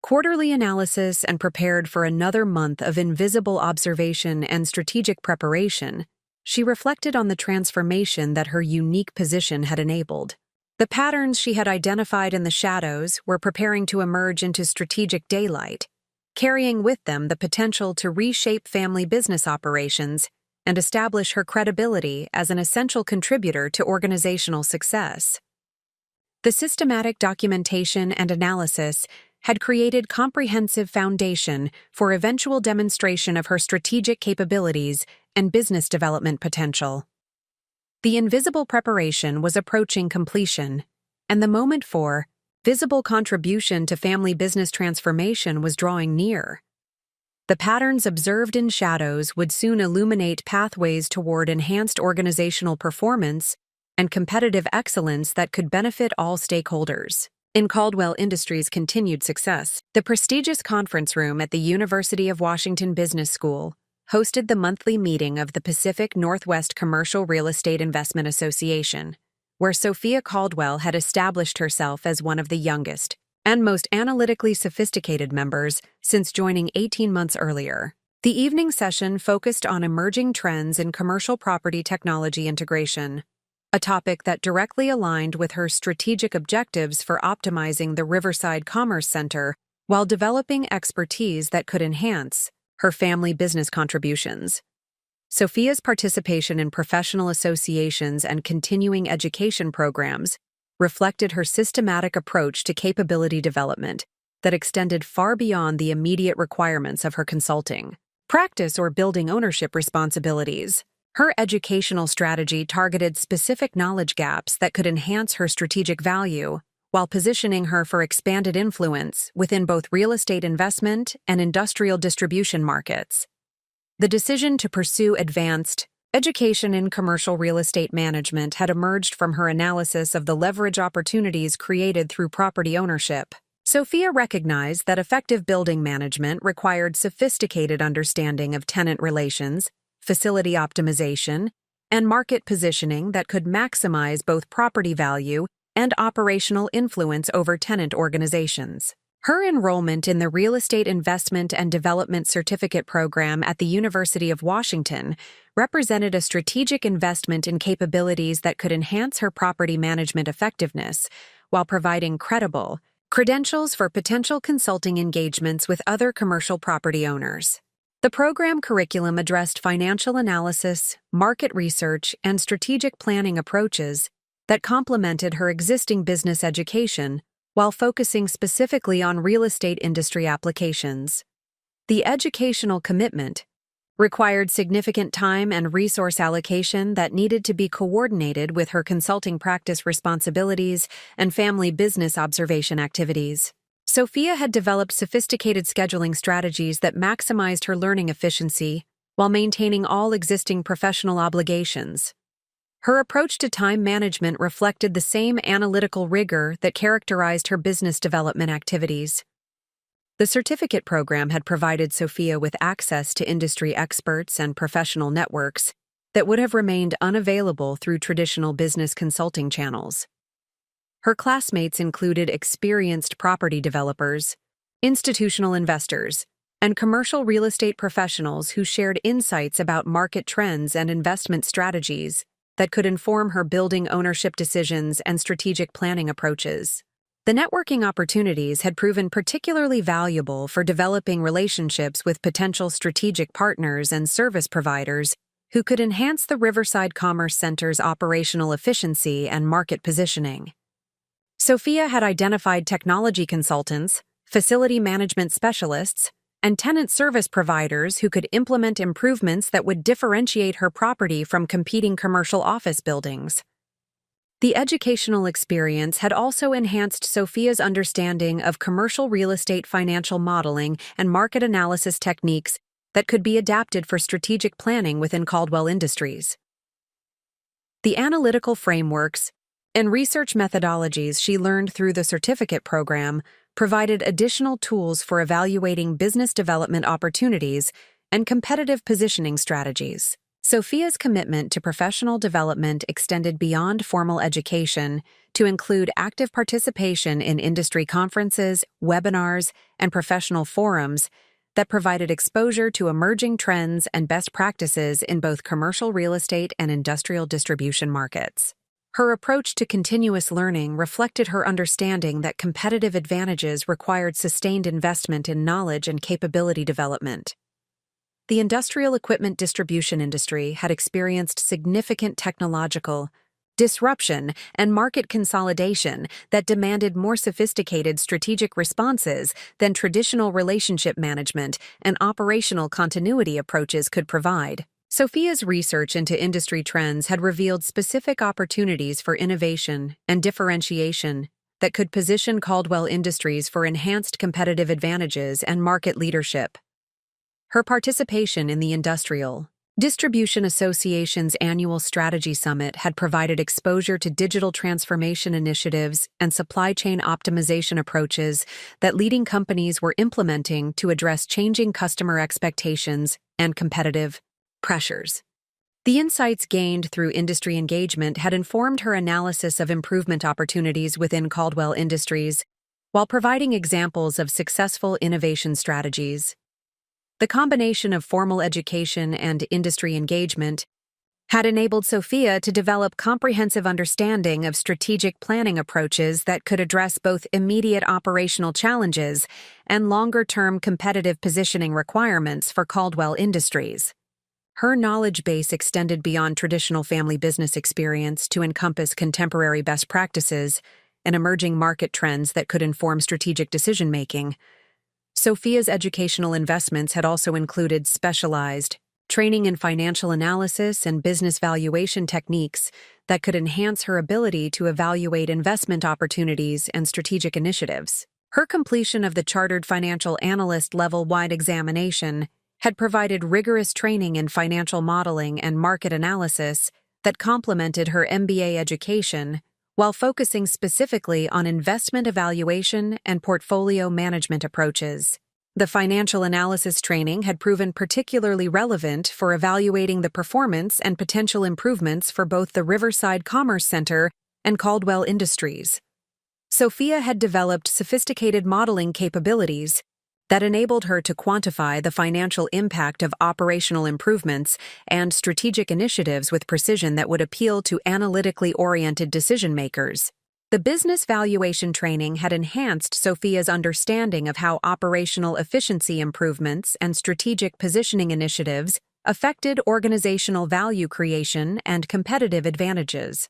quarterly analysis and prepared for another month of invisible observation and strategic preparation, she reflected on the transformation that her unique position had enabled. The patterns she had identified in the shadows were preparing to emerge into strategic daylight, carrying with them the potential to reshape family business operations and establish her credibility as an essential contributor to organizational success. The systematic documentation and analysis had created comprehensive foundation for eventual demonstration of her strategic capabilities and business development potential. The invisible preparation was approaching completion, and the moment for visible contribution to family business transformation was drawing near. The patterns observed in shadows would soon illuminate pathways toward enhanced organizational performance and competitive excellence that could benefit all stakeholders. In Caldwell Industries' continued success, the prestigious conference room at the University of Washington Business School hosted the monthly meeting of the Pacific Northwest Commercial Real Estate Investment Association, where Sophia Caldwell had established herself as one of the youngest and most analytically sophisticated members since joining 18 months earlier. The evening session focused on emerging trends in commercial property technology integration, a topic that directly aligned with her strategic objectives for optimizing the Riverside Commerce Center while developing expertise that could enhance her family business contributions. Sophia's participation in professional associations and continuing education programs reflected her systematic approach to capability development that extended far beyond the immediate requirements of her consulting practice or building ownership responsibilities. Her educational strategy targeted specific knowledge gaps that could enhance her strategic value, while positioning her for expanded influence within both real estate investment and industrial distribution markets. The decision to pursue advanced education in commercial real estate management had emerged from her analysis of the leverage opportunities created through property ownership. Sophia recognized that effective building management required sophisticated understanding of tenant relations, facility optimization, and market positioning that could maximize both property value and operational influence over tenant organizations. Her enrollment in the Real Estate Investment and Development Certificate Program at the University of Washington represented a strategic investment in capabilities that could enhance her property management effectiveness while providing credible credentials for potential consulting engagements with other commercial property owners. The program curriculum addressed financial analysis, market research, and strategic planning approaches that complemented her existing business education while focusing specifically on real estate industry applications. The educational commitment required significant time and resource allocation that needed to be coordinated with her consulting practice responsibilities and family business observation activities. Sophia had developed sophisticated scheduling strategies that maximized her learning efficiency while maintaining all existing professional obligations. Her approach to time management reflected the same analytical rigor that characterized her business development activities. The certificate program had provided Sophia with access to industry experts and professional networks that would have remained unavailable through traditional business consulting channels. Her classmates included experienced property developers, institutional investors, and commercial real estate professionals who shared insights about market trends and investment strategies that could inform her building ownership decisions and strategic planning approaches. The networking opportunities had proven particularly valuable for developing relationships with potential strategic partners and service providers who could enhance the Riverside Commerce Center's operational efficiency and market positioning. Sophia had identified technology consultants, facility management specialists, and tenant service providers who could implement improvements that would differentiate her property from competing commercial office buildings. The educational experience had also enhanced Sophia's understanding of commercial real estate financial modeling and market analysis techniques that could be adapted for strategic planning within Caldwell Industries. The analytical frameworks and research methodologies she learned through the certificate program provided additional tools for evaluating business development opportunities and competitive positioning strategies. Sophia's commitment to professional development extended beyond formal education to include active participation in industry conferences, webinars, and professional forums that provided exposure to emerging trends and best practices in both commercial real estate and industrial distribution markets. Her approach to continuous learning reflected her understanding that competitive advantages required sustained investment in knowledge and capability development. The industrial equipment distribution industry had experienced significant technological disruption and market consolidation that demanded more sophisticated strategic responses than traditional relationship management and operational continuity approaches could provide. Sophia's research into industry trends had revealed specific opportunities for innovation and differentiation that could position Caldwell Industries for enhanced competitive advantages and market leadership. Her participation in the Industrial Distribution Association's annual strategy summit had provided exposure to digital transformation initiatives and supply chain optimization approaches that leading companies were implementing to address changing customer expectations and competitive pressures. The insights gained through industry engagement had informed her analysis of improvement opportunities within Caldwell Industries, while providing examples of successful innovation strategies. The combination of formal education and industry engagement had enabled Sophia to develop comprehensive understanding of strategic planning approaches that could address both immediate operational challenges and longer-term competitive positioning requirements for Caldwell Industries. Her knowledge base extended beyond traditional family business experience to encompass contemporary best practices and emerging market trends that could inform strategic decision-making. Sophia's educational investments had also included specialized training in financial analysis and business valuation techniques that could enhance her ability to evaluate investment opportunities and strategic initiatives. Her completion of the Chartered Financial Analyst level-wide examination had provided rigorous training in financial modeling and market analysis that complemented her MBA education, while focusing specifically on investment evaluation and portfolio management approaches. The financial analysis training had proven particularly relevant for evaluating the performance and potential improvements for both the Riverside Commerce Center and Caldwell Industries. Sophia had developed sophisticated modeling capabilities that enabled her to quantify the financial impact of operational improvements and strategic initiatives with precision that would appeal to analytically oriented decision-makers. The business valuation training had enhanced Sophia's understanding of how operational efficiency improvements and strategic positioning initiatives affected organizational value creation and competitive advantages.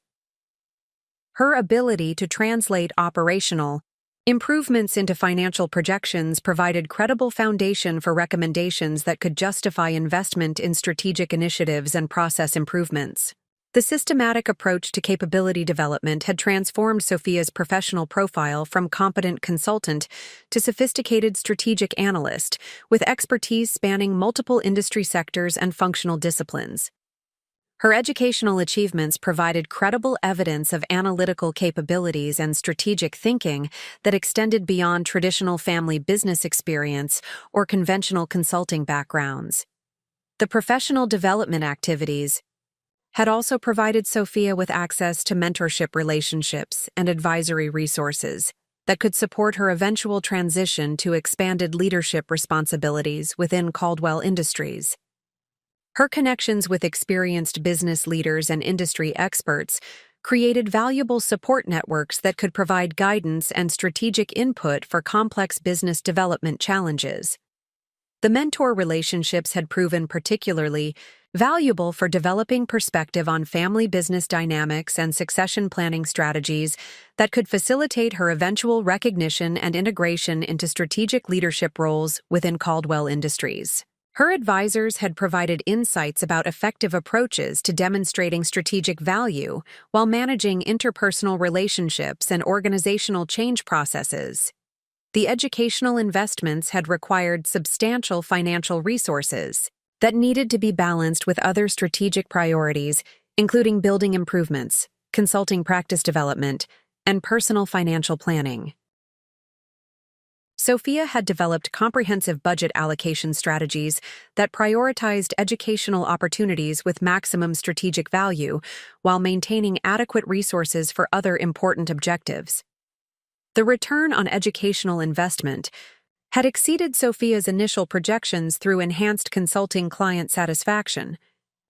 Her ability to translate operational improvements into financial projections provided credible foundation for recommendations that could justify investment in strategic initiatives and process improvements. The systematic approach to capability development had transformed Sophia's professional profile from competent consultant to sophisticated strategic analyst, with expertise spanning multiple industry sectors and functional disciplines. Her educational achievements provided credible evidence of analytical capabilities and strategic thinking that extended beyond traditional family business experience or conventional consulting backgrounds. The professional development activities had also provided Sophia with access to mentorship relationships and advisory resources that could support her eventual transition to expanded leadership responsibilities within Caldwell Industries. Her connections with experienced business leaders and industry experts created valuable support networks that could provide guidance and strategic input for complex business development challenges. The mentor relationships had proven particularly valuable for developing perspective on family business dynamics and succession planning strategies that could facilitate her eventual recognition and integration into strategic leadership roles within Caldwell Industries. Her advisors had provided insights about effective approaches to demonstrating strategic value while managing interpersonal relationships and organizational change processes. The educational investments had required substantial financial resources that needed to be balanced with other strategic priorities, including building improvements, consulting practice development, and personal financial planning. Sophia had developed comprehensive budget allocation strategies that prioritized educational opportunities with maximum strategic value while maintaining adequate resources for other important objectives. The return on educational investment had exceeded Sophia's initial projections through enhanced consulting client satisfaction,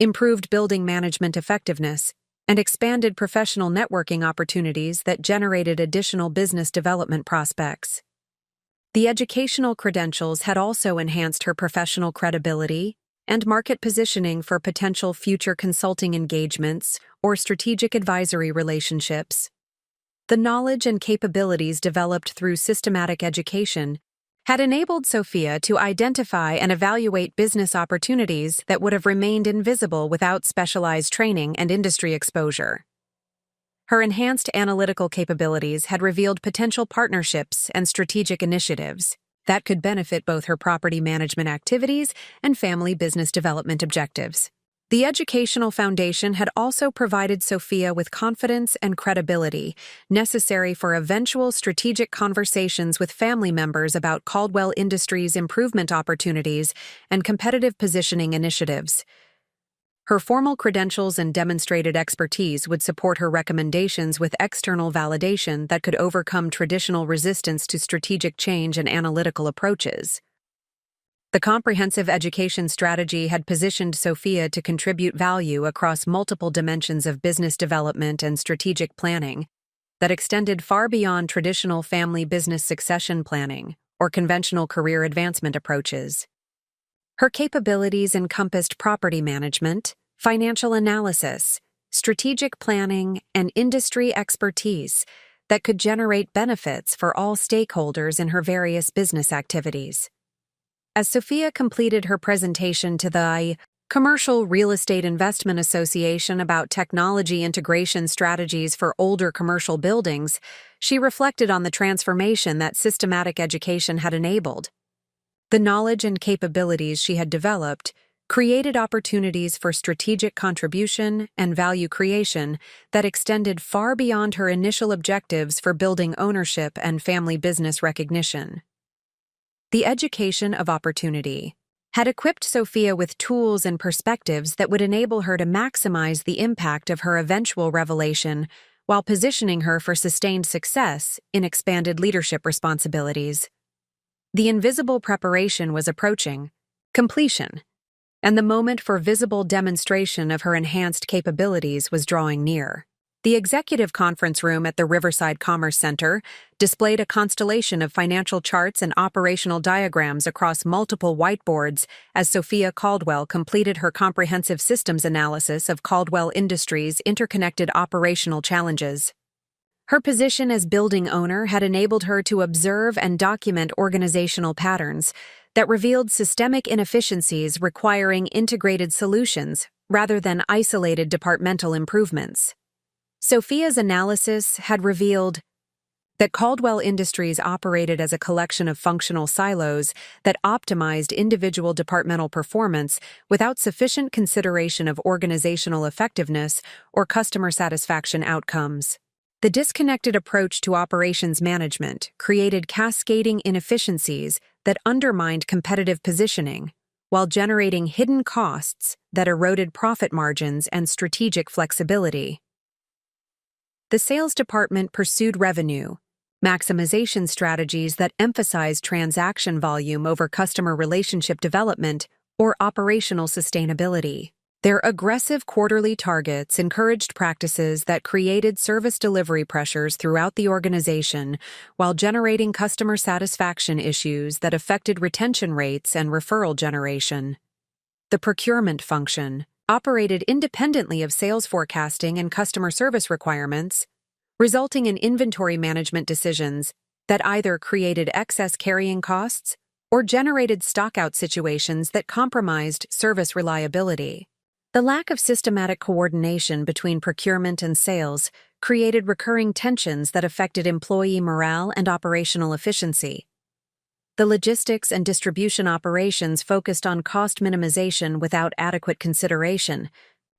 improved building management effectiveness, and expanded professional networking opportunities that generated additional business development prospects. The educational credentials had also enhanced her professional credibility and market positioning for potential future consulting engagements or strategic advisory relationships. The knowledge and capabilities developed through systematic education had enabled Sophia to identify and evaluate business opportunities that would have remained invisible without specialized training and industry exposure. Her enhanced analytical capabilities had revealed potential partnerships and strategic initiatives that could benefit both her property management activities and family business development objectives. The educational foundation had also provided Sophia with confidence and credibility necessary for eventual strategic conversations with family members about Caldwell Industries' improvement opportunities and competitive positioning initiatives. Her formal credentials and demonstrated expertise would support her recommendations with external validation that could overcome traditional resistance to strategic change and analytical approaches. The comprehensive education strategy had positioned Sophia to contribute value across multiple dimensions of business development and strategic planning that extended far beyond traditional family business succession planning or conventional career advancement approaches. Her capabilities encompassed property management, financial analysis, strategic planning, and industry expertise that could generate benefits for all stakeholders in her various business activities. As Sophia completed her presentation to the Commercial Real Estate Investment Association about technology integration strategies for older commercial buildings, she reflected on the transformation that systematic education had enabled. The knowledge and capabilities she had developed created opportunities for strategic contribution and value creation that extended far beyond her initial objectives for building ownership and family business recognition. The education of opportunity had equipped Sophia with tools and perspectives that would enable her to maximize the impact of her eventual revelation while positioning her for sustained success in expanded leadership responsibilities. The invisible preparation was approaching completion, and the moment for visible demonstration of her enhanced capabilities was drawing near. The executive conference room at the Riverside Commerce Center displayed a constellation of financial charts and operational diagrams across multiple whiteboards as Sophia Caldwell completed her comprehensive systems analysis of Caldwell Industries' interconnected operational challenges. Her position as building owner had enabled her to observe and document organizational patterns that revealed systemic inefficiencies requiring integrated solutions rather than isolated departmental improvements. Sophia's analysis had revealed that Caldwell Industries operated as a collection of functional silos that optimized individual departmental performance without sufficient consideration of organizational effectiveness or customer satisfaction outcomes. The disconnected approach to operations management created cascading inefficiencies that undermined competitive positioning, while generating hidden costs that eroded profit margins and strategic flexibility. The sales department pursued revenue maximization strategies that emphasized transaction volume over customer relationship development or operational sustainability. Their aggressive quarterly targets encouraged practices that created service delivery pressures throughout the organization while generating customer satisfaction issues that affected retention rates and referral generation. The procurement function operated independently of sales forecasting and customer service requirements, resulting in inventory management decisions that either created excess carrying costs or generated stockout situations that compromised service reliability. The lack of systematic coordination between procurement and sales created recurring tensions that affected employee morale and operational efficiency. The logistics and distribution operations focused on cost minimization without adequate consideration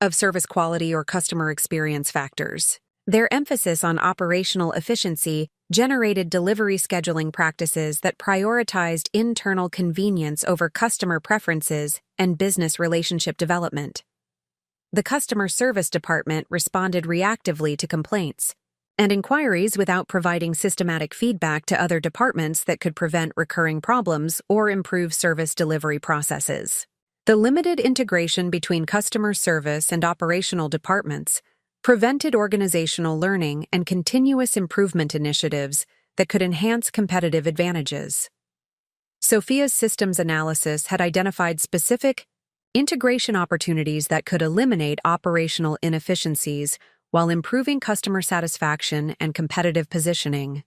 of service quality or customer experience factors. Their emphasis on operational efficiency generated delivery scheduling practices that prioritized internal convenience over customer preferences and business relationship development. The customer service department responded reactively to complaints and inquiries without providing systematic feedback to other departments that could prevent recurring problems or improve service delivery processes. The limited integration between customer service and operational departments prevented organizational learning and continuous improvement initiatives that could enhance competitive advantages. Sophia's systems analysis had identified specific integration opportunities that could eliminate operational inefficiencies while improving customer satisfaction and competitive positioning.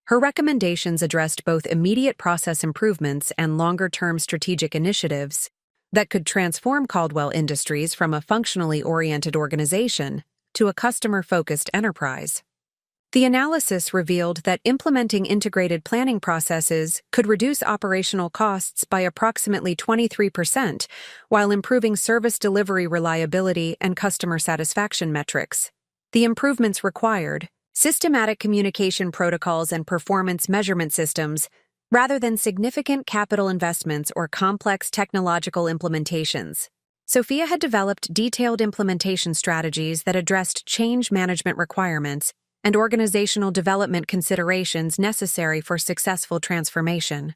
Her recommendations addressed both immediate process improvements and longer-term strategic initiatives that could transform Caldwell Industries from a functionally oriented organization to a customer-focused enterprise. The analysis revealed that implementing integrated planning processes could reduce operational costs by approximately 23% while improving service delivery reliability and customer satisfaction metrics. The improvements required systematic communication protocols and performance measurement systems rather than significant capital investments or complex technological implementations. Sophia had developed detailed implementation strategies that addressed change management requirements and organizational development considerations necessary for successful transformation.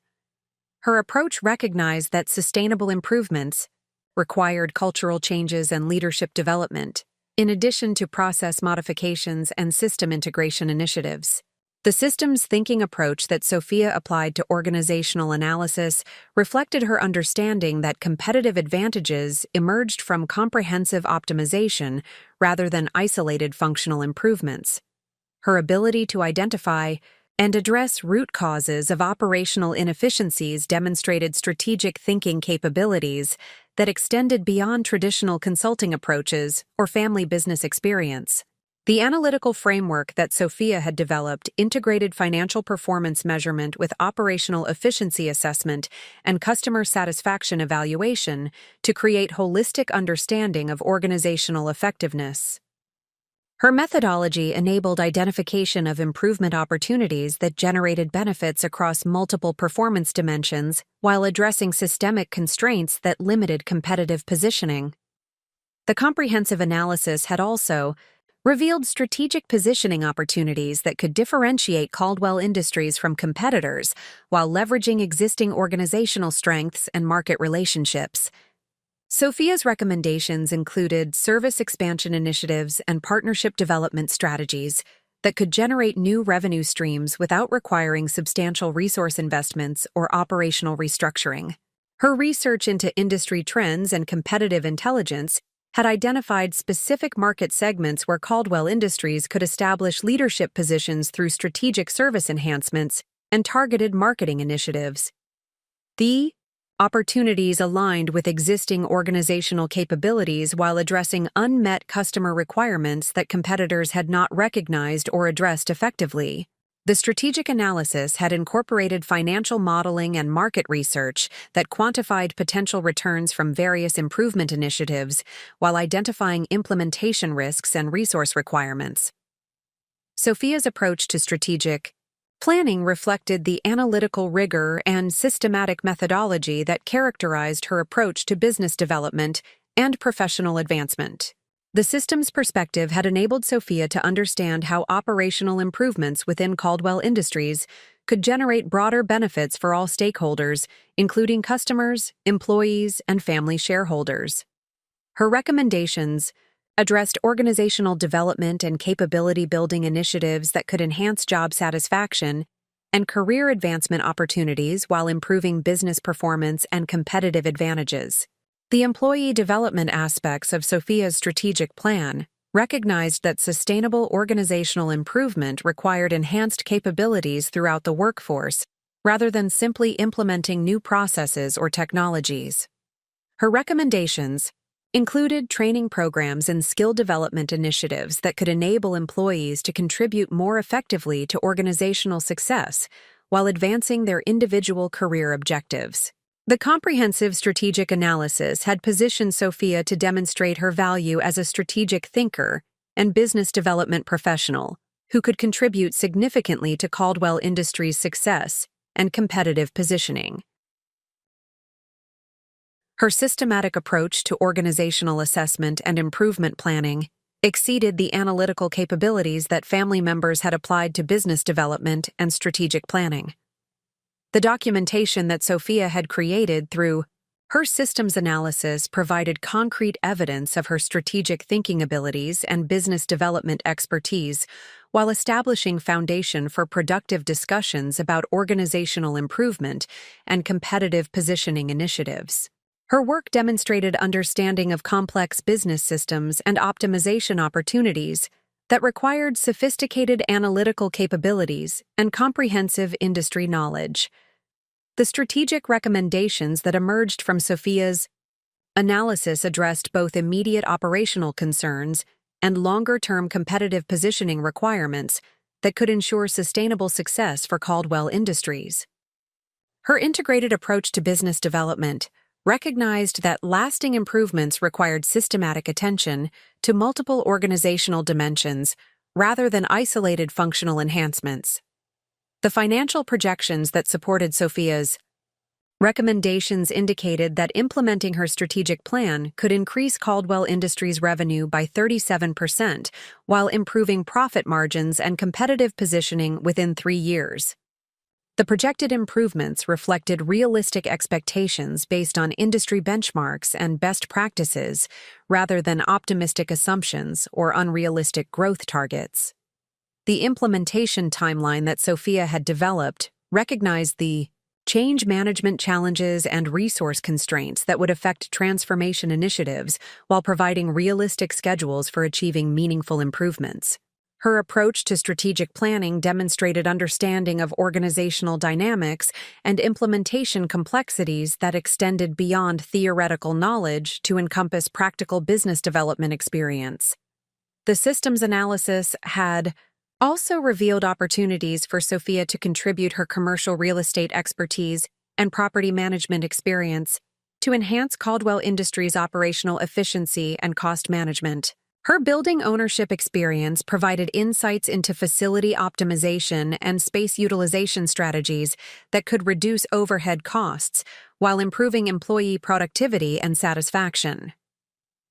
Her approach recognized that sustainable improvements required cultural changes and leadership development, in addition to process modifications and system integration initiatives. The systems thinking approach that Sophia applied to organizational analysis reflected her understanding that competitive advantages emerged from comprehensive optimization rather than isolated functional improvements. Her ability to identify and address root causes of operational inefficiencies demonstrated strategic thinking capabilities that extended beyond traditional consulting approaches or family business experience. The analytical framework that Sophia had developed integrated financial performance measurement with operational efficiency assessment and customer satisfaction evaluation to create holistic understanding of organizational effectiveness. Her methodology enabled identification of improvement opportunities that generated benefits across multiple performance dimensions while addressing systemic constraints that limited competitive positioning. The comprehensive analysis had also revealed strategic positioning opportunities that could differentiate Caldwell Industries from competitors while leveraging existing organizational strengths and market relationships. Sophia's recommendations included service expansion initiatives and partnership development strategies that could generate new revenue streams without requiring substantial resource investments or operational restructuring. Her research into industry trends and competitive intelligence had identified specific market segments where Caldwell Industries could establish leadership positions through strategic service enhancements and targeted marketing initiatives. The opportunities aligned with existing organizational capabilities while addressing unmet customer requirements that competitors had not recognized or addressed effectively. The strategic analysis had incorporated financial modeling and market research that quantified potential returns from various improvement initiatives while identifying implementation risks and resource requirements. Sophia's approach to strategic Planning reflected the analytical rigor and systematic methodology that characterized her approach to business development and professional advancement. The systems perspective had enabled Sophia to understand how operational improvements within Caldwell Industries could generate broader benefits for all stakeholders, including customers, employees, and family shareholders. Her recommendations addressed organizational development and capability-building initiatives that could enhance job satisfaction and career advancement opportunities while improving business performance and competitive advantages. The employee development aspects of Sophia's strategic plan recognized that sustainable organizational improvement required enhanced capabilities throughout the workforce rather than simply implementing new processes or technologies. Her recommendations included training programs and skill development initiatives that could enable employees to contribute more effectively to organizational success while advancing their individual career objectives. The comprehensive strategic analysis had positioned Sophia to demonstrate her value as a strategic thinker and business development professional who could contribute significantly to Caldwell Industries' success and competitive positioning. Her systematic approach to organizational assessment and improvement planning exceeded the analytical capabilities that family members had applied to business development and strategic planning. The documentation that Sophia had created through her systems analysis provided concrete evidence of her strategic thinking abilities and business development expertise, while establishing foundation for productive discussions about organizational improvement and competitive positioning initiatives. Her work demonstrated understanding of complex business systems and optimization opportunities that required sophisticated analytical capabilities and comprehensive industry knowledge. The strategic recommendations that emerged from Sophia's analysis addressed both immediate operational concerns and longer-term competitive positioning requirements that could ensure sustainable success for Caldwell Industries. Her integrated approach to business development recognized that lasting improvements required systematic attention to multiple organizational dimensions rather than isolated functional enhancements. The financial projections that supported Sophia's recommendations indicated that implementing her strategic plan could increase Caldwell Industries' revenue by 37% while improving profit margins and competitive positioning within 3 years. The projected improvements reflected realistic expectations based on industry benchmarks and best practices rather than optimistic assumptions or unrealistic growth targets. The implementation timeline that Sophia had developed recognized the change management challenges and resource constraints that would affect transformation initiatives while providing realistic schedules for achieving meaningful improvements. Her approach to strategic planning demonstrated understanding of organizational dynamics and implementation complexities that extended beyond theoretical knowledge to encompass practical business development experience. The systems analysis had also revealed opportunities for Sophia to contribute her commercial real estate expertise and property management experience to enhance Caldwell Industries' operational efficiency and cost management. Her building ownership experience provided insights into facility optimization and space utilization strategies that could reduce overhead costs while improving employee productivity and satisfaction.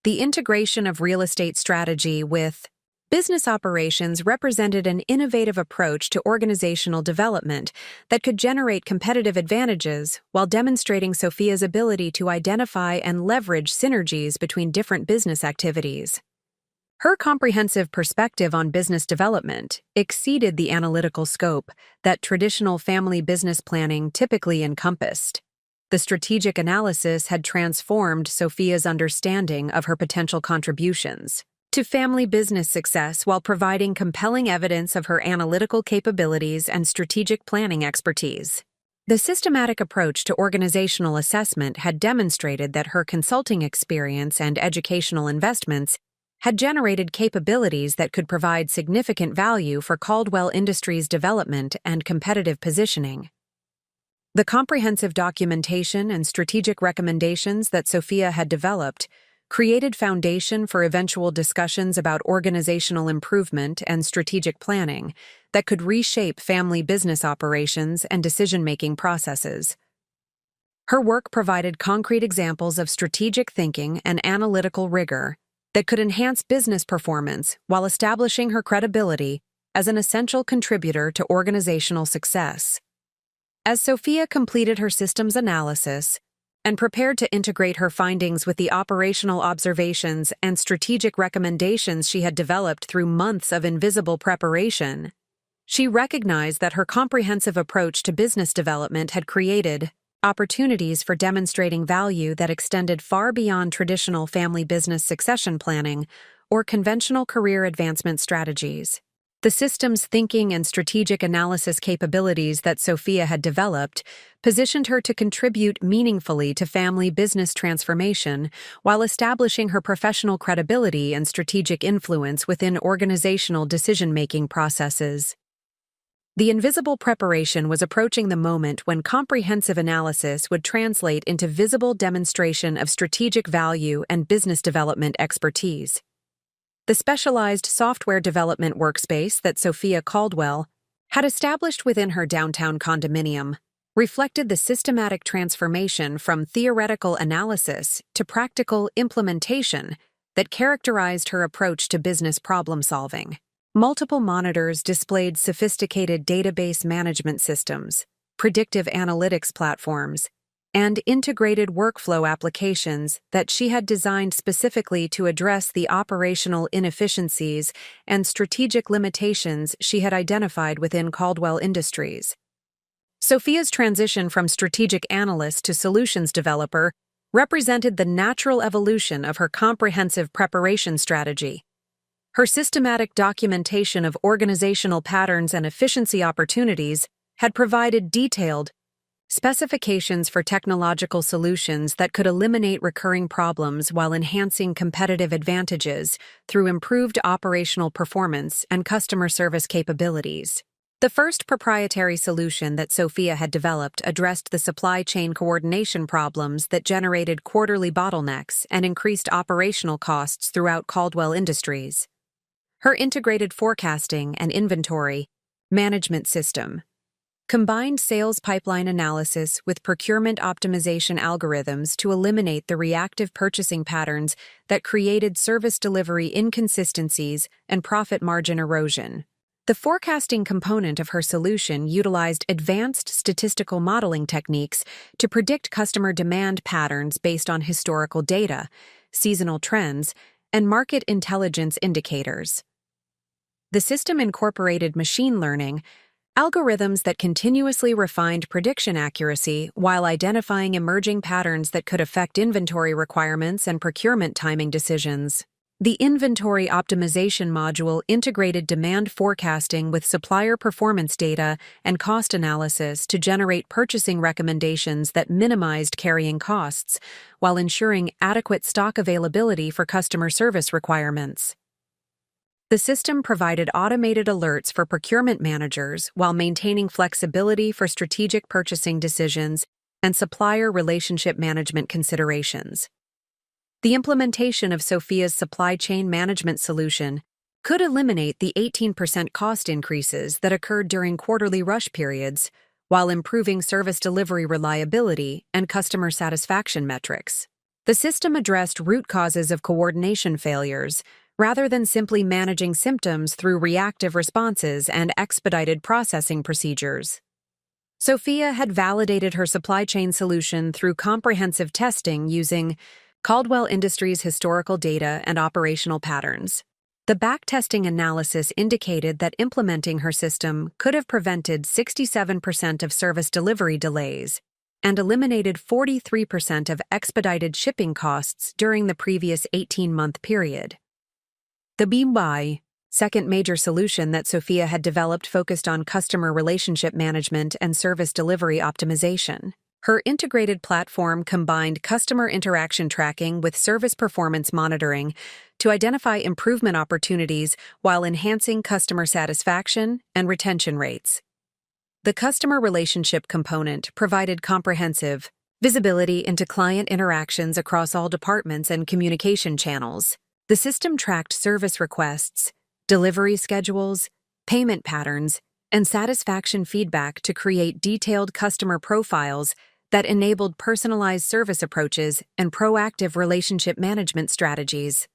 The integration of real estate strategy with business operations represented an innovative approach to organizational development that could generate competitive advantages while demonstrating Sophia's ability to identify and leverage synergies between different business activities. Her comprehensive perspective on business development exceeded the analytical scope that traditional family business planning typically encompassed. The strategic analysis had transformed Sophia's understanding of her potential contributions to family business success while providing compelling evidence of her analytical capabilities and strategic planning expertise. The systematic approach to organizational assessment had demonstrated that her consulting experience and educational investments had generated capabilities that could provide significant value for Caldwell Industries' development and competitive positioning. The comprehensive documentation and strategic recommendations that Sophia had developed created foundation for eventual discussions about organizational improvement and strategic planning that could reshape family business operations and decision-making processes. Her work provided concrete examples of strategic thinking and analytical rigor that could enhance business performance while establishing her credibility as an essential contributor to organizational success. As Sophia completed her systems analysis and prepared to integrate her findings with the operational observations and strategic recommendations she had developed through months of invisible preparation, she recognized that her comprehensive approach to business development had created opportunities for demonstrating value that extended far beyond traditional family business succession planning or conventional career advancement strategies. The systems thinking and strategic analysis capabilities that Sophia had developed positioned her to contribute meaningfully to family business transformation while establishing her professional credibility and strategic influence within organizational decision-making processes. The invisible preparation was approaching the moment when comprehensive analysis would translate into visible demonstration of strategic value and business development expertise. The specialized software development workspace that Sophia Caldwell had established within her downtown condominium reflected the systematic transformation from theoretical analysis to practical implementation that characterized her approach to business problem-solving. Multiple monitors displayed sophisticated database management systems, predictive analytics platforms, and integrated workflow applications that she had designed specifically to address the operational inefficiencies and strategic limitations she had identified within Caldwell Industries. Sophia's transition from strategic analyst to solutions developer represented the natural evolution of her comprehensive preparation strategy. Her systematic documentation of organizational patterns and efficiency opportunities had provided detailed specifications for technological solutions that could eliminate recurring problems while enhancing competitive advantages through improved operational performance and customer service capabilities. The first proprietary solution that Sophia had developed addressed the supply chain coordination problems that generated quarterly bottlenecks and increased operational costs throughout Caldwell Industries. Her integrated forecasting and inventory management system combined sales pipeline analysis with procurement optimization algorithms to eliminate the reactive purchasing patterns that created service delivery inconsistencies and profit margin erosion. The forecasting component of her solution utilized advanced statistical modeling techniques to predict customer demand patterns based on historical data, seasonal trends, and market intelligence indicators. The system incorporated machine learning algorithms that continuously refined prediction accuracy while identifying emerging patterns that could affect inventory requirements and procurement timing decisions. The inventory optimization module integrated demand forecasting with supplier performance data and cost analysis to generate purchasing recommendations that minimized carrying costs while ensuring adequate stock availability for customer service requirements. The system provided automated alerts for procurement managers while maintaining flexibility for strategic purchasing decisions and supplier relationship management considerations. The implementation of Sophia's supply chain management solution could eliminate the 18% cost increases that occurred during quarterly rush periods while improving service delivery reliability and customer satisfaction metrics. The system addressed root causes of coordination failures rather than simply managing symptoms through reactive responses and expedited processing procedures. Sophia had validated her supply chain solution through comprehensive testing using Caldwell Industries' historical data and operational patterns. The backtesting analysis indicated that implementing her system could have prevented 67% of service delivery delays and eliminated 43% of expedited shipping costs during the previous 18-month period. The BMI, second major solution that Sophia had developed, focused on customer relationship management and service delivery optimization. Her integrated platform combined customer interaction tracking with service performance monitoring to identify improvement opportunities while enhancing customer satisfaction and retention rates. The customer relationship component provided comprehensive visibility into client interactions across all departments and communication channels. The system tracked service requests, delivery schedules, payment patterns, and satisfaction feedback to create detailed customer profiles that enabled personalized service approaches and proactive relationship management strategies.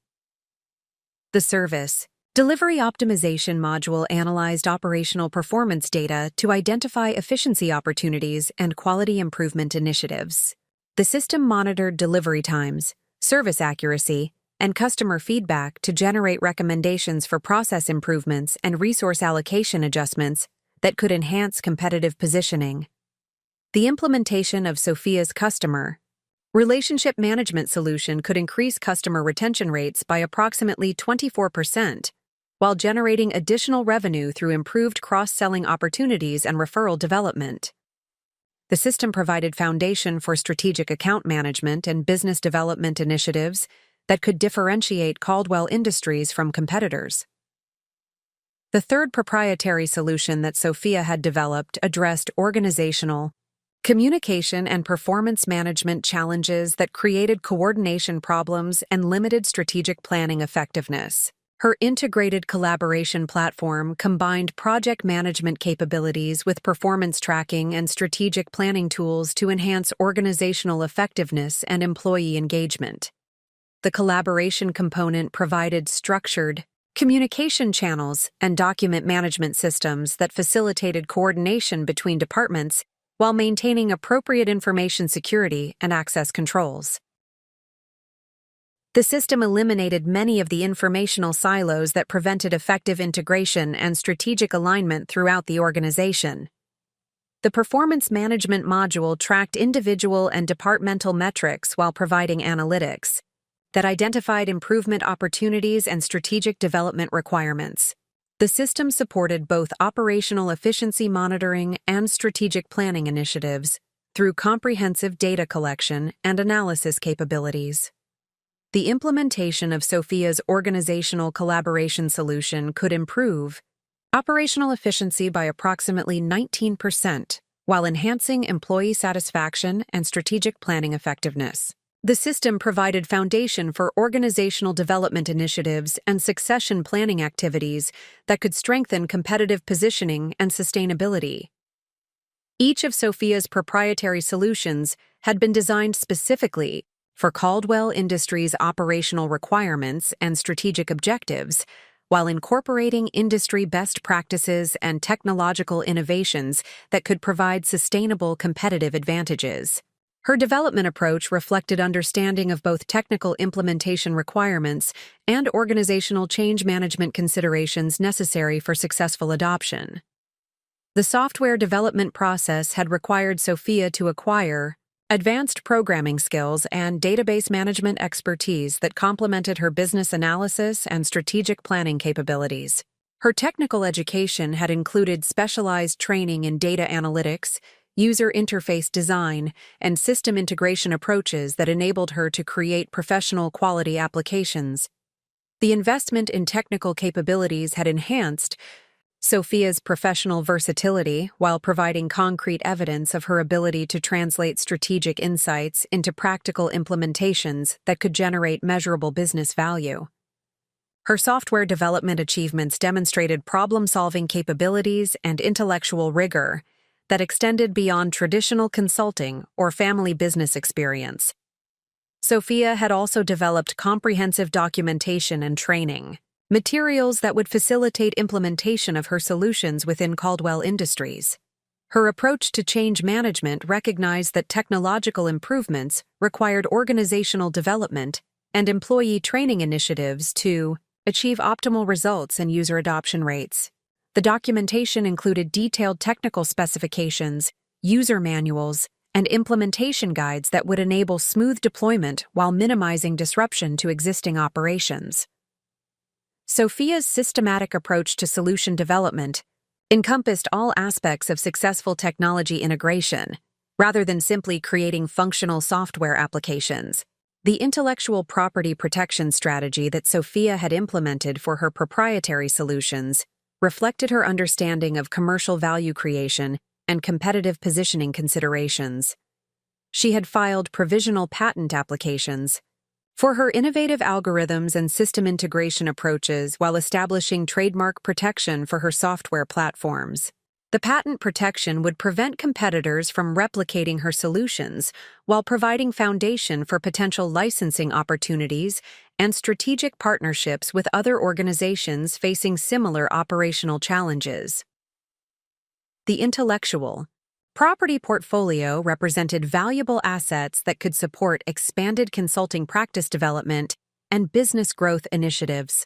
The service delivery optimization module analyzed operational performance data to identify efficiency opportunities and quality improvement initiatives. The system monitored delivery times, service accuracy, and customer feedback to generate recommendations for process improvements and resource allocation adjustments that could enhance competitive positioning. The implementation of Sophia's customer relationship management solution could increase customer retention rates by approximately 24%, while generating additional revenue through improved cross-selling opportunities and referral development. The system provided foundation for strategic account management and business development initiatives that could differentiate Caldwell Industries from competitors. The third proprietary solution that Sophia had developed addressed organizational, communication, and performance management challenges that created coordination problems and limited strategic planning effectiveness. Her integrated collaboration platform combined project management capabilities with performance tracking and strategic planning tools to enhance organizational effectiveness and employee engagement. The collaboration component provided structured communication channels and document management systems that facilitated coordination between departments while maintaining appropriate information security and access controls. The system eliminated many of the informational silos that prevented effective integration and strategic alignment throughout the organization. The performance management module tracked individual and departmental metrics while providing analytics that identified improvement opportunities and strategic development requirements. The system supported both operational efficiency monitoring and strategic planning initiatives through comprehensive data collection and analysis capabilities. The implementation of Sophia's organizational collaboration solution could improve operational efficiency by approximately 19%, while enhancing employee satisfaction and strategic planning effectiveness. The system provided foundation for organizational development initiatives and succession planning activities that could strengthen competitive positioning and sustainability. Each of Sophia's proprietary solutions had been designed specifically for Caldwell Industries' operational requirements and strategic objectives, while incorporating industry best practices and technological innovations that could provide sustainable competitive advantages. Her development approach reflected understanding of both technical implementation requirements and organizational change management considerations necessary for successful adoption. The software development process had required Sophia to acquire advanced programming skills and database management expertise that complemented her business analysis and strategic planning capabilities. Her technical education had included specialized training in data analytics, user interface design, and system integration approaches that enabled her to create professional quality applications. The investment in technical capabilities had enhanced Sophia's professional versatility while providing concrete evidence of her ability to translate strategic insights into practical implementations that could generate measurable business value. Her software development achievements demonstrated problem-solving capabilities and intellectual rigor that extended beyond traditional consulting or family business experience. Sophia had also developed comprehensive documentation and training, materials that would facilitate implementation of her solutions within Caldwell Industries. Her approach to change management recognized that technological improvements required organizational development and employee training initiatives to achieve optimal results and user adoption rates. The documentation included detailed technical specifications, user manuals, and implementation guides that would enable smooth deployment while minimizing disruption to existing operations. Sophia's systematic approach to solution development encompassed all aspects of successful technology integration, rather than simply creating functional software applications. The intellectual property protection strategy that Sophia had implemented for her proprietary solutions reflected her understanding of commercial value creation and competitive positioning considerations. She had filed provisional patent applications for her innovative algorithms and system integration approaches while establishing trademark protection for her software platforms. The patent protection would prevent competitors from replicating her solutions while providing foundation for potential licensing opportunities and strategic partnerships with other organizations facing similar operational challenges. The intellectual property portfolio represented valuable assets that could support expanded consulting practice development and business growth initiatives.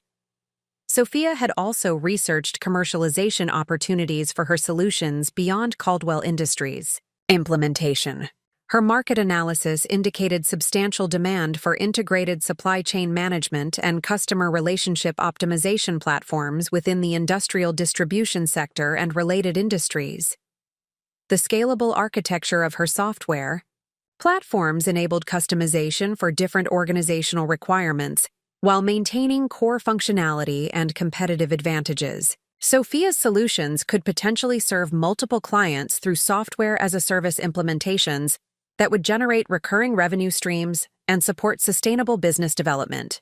Sophia had also researched commercialization opportunities for her solutions beyond Caldwell Industries. Implementation. Her market analysis indicated substantial demand for integrated supply chain management and customer relationship optimization platforms within the industrial distribution sector and related industries. The scalable architecture of her software platforms enabled customization for different organizational requirements while maintaining core functionality and competitive advantages. Sophia's solutions could potentially serve multiple clients through software-as-a-service implementations that would generate recurring revenue streams and support sustainable business development.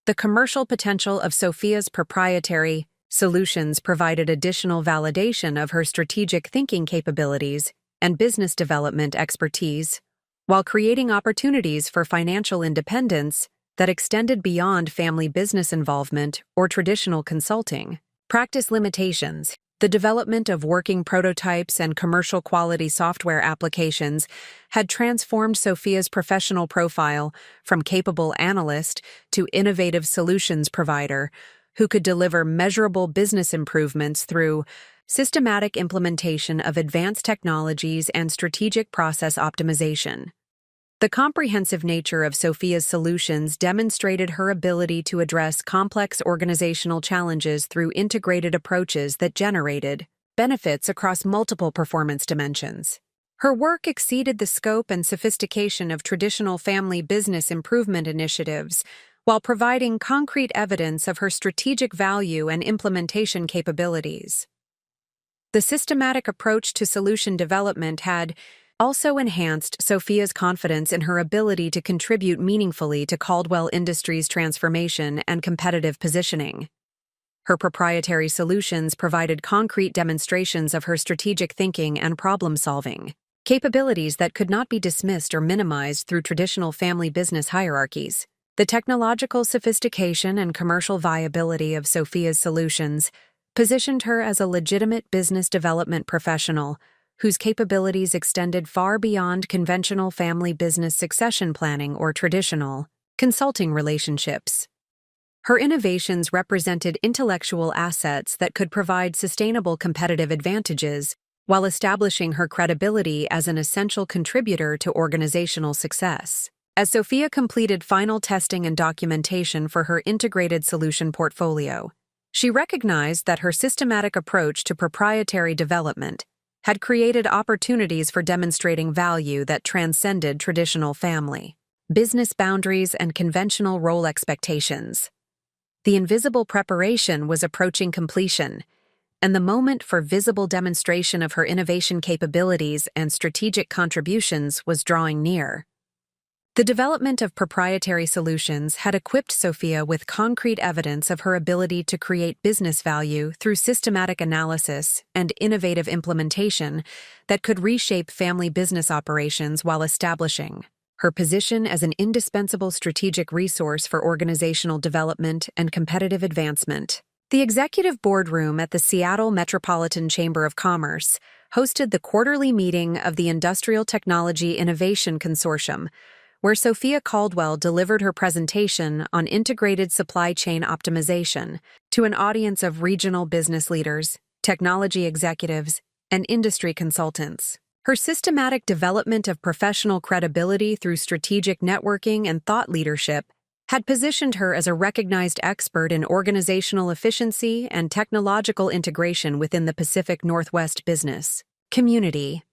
The commercial potential of Sophia's proprietary solutions provided additional validation of her strategic thinking capabilities and business development expertise, while creating opportunities for financial independence that extended beyond family business involvement or traditional consulting. Practice limitations. The development of working prototypes and commercial quality software applications had transformed Sophia's professional profile from capable analyst to innovative solutions provider who could deliver measurable business improvements through systematic implementation of advanced technologies and strategic process optimization. The comprehensive nature of Sophia's solutions demonstrated her ability to address complex organizational challenges through integrated approaches that generated benefits across multiple performance dimensions. Her work exceeded the scope and sophistication of traditional family business improvement initiatives, while providing concrete evidence of her strategic value and implementation capabilities. The systematic approach to solution development had also enhanced Sophia's confidence in her ability to contribute meaningfully to Caldwell Industries' transformation and competitive positioning. Her proprietary solutions provided concrete demonstrations of her strategic thinking and problem-solving, capabilities that could not be dismissed or minimized through traditional family business hierarchies. The technological sophistication and commercial viability of Sophia's solutions positioned her as a legitimate business development professional whose capabilities extended far beyond conventional family business succession planning or traditional consulting relationships. Her innovations represented intellectual assets that could provide sustainable competitive advantages while establishing her credibility as an essential contributor to organizational success. As Sophia completed final testing and documentation for her integrated solution portfolio, she recognized that her systematic approach to proprietary development had created opportunities for demonstrating value that transcended traditional family business boundaries and conventional role expectations. The invisible preparation was approaching completion, and the moment for visible demonstration of her innovation capabilities and strategic contributions was drawing near. The development of proprietary solutions had equipped Sophia with concrete evidence of her ability to create business value through systematic analysis and innovative implementation that could reshape family business operations while establishing her position as an indispensable strategic resource for organizational development and competitive advancement. The executive boardroom at the Seattle Metropolitan Chamber of Commerce hosted the quarterly meeting of the Industrial Technology Innovation Consortium, where Sophia Caldwell delivered her presentation on integrated supply chain optimization to an audience of regional business leaders, technology executives, and industry consultants. Her systematic development of professional credibility through strategic networking and thought leadership had positioned her as a recognized expert in organizational efficiency and technological integration within the Pacific Northwest business community.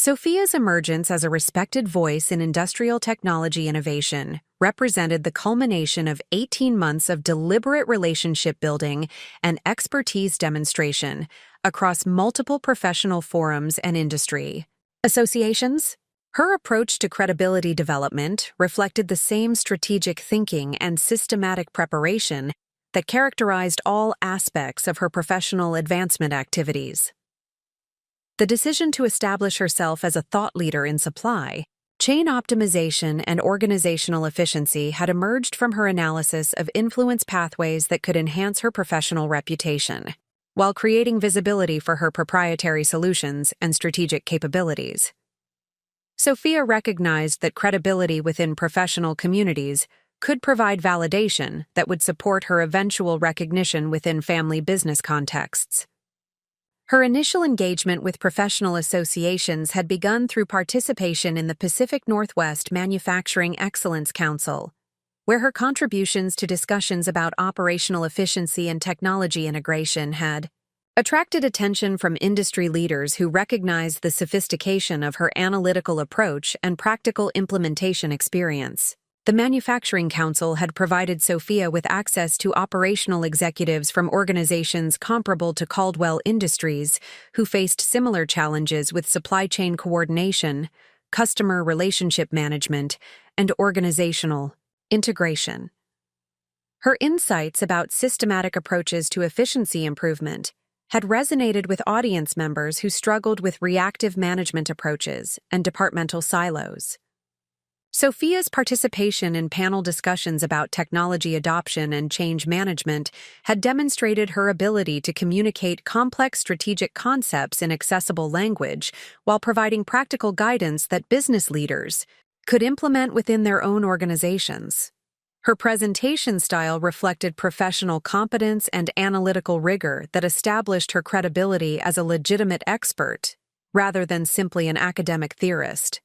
Sophia's emergence as a respected voice in industrial technology innovation represented the culmination of 18 months of deliberate relationship building and expertise demonstration across multiple professional forums and industry associations. Her approach to credibility development reflected the same strategic thinking and systematic preparation that characterized all aspects of her professional advancement activities. The decision to establish herself as a thought leader in supply chain optimization and organizational efficiency had emerged from her analysis of influence pathways that could enhance her professional reputation, while creating visibility for her proprietary solutions and strategic capabilities. Sophia recognized that credibility within professional communities could provide validation that would support her eventual recognition within family business contexts. Her initial engagement with professional associations had begun through participation in the Pacific Northwest Manufacturing Excellence Council, where her contributions to discussions about operational efficiency and technology integration had attracted attention from industry leaders who recognized the sophistication of her analytical approach and practical implementation experience. The Manufacturing Council had provided Sophia with access to operational executives from organizations comparable to Caldwell Industries, who faced similar challenges with supply chain coordination, customer relationship management, and organizational integration. Her insights about systematic approaches to efficiency improvement had resonated with audience members who struggled with reactive management approaches and departmental silos. Sophia's participation in panel discussions about technology adoption and change management had demonstrated her ability to communicate complex strategic concepts in accessible language while providing practical guidance that business leaders could implement within their own organizations. Her presentation style reflected professional competence and analytical rigor that established her credibility as a legitimate expert, rather than simply an academic theorist.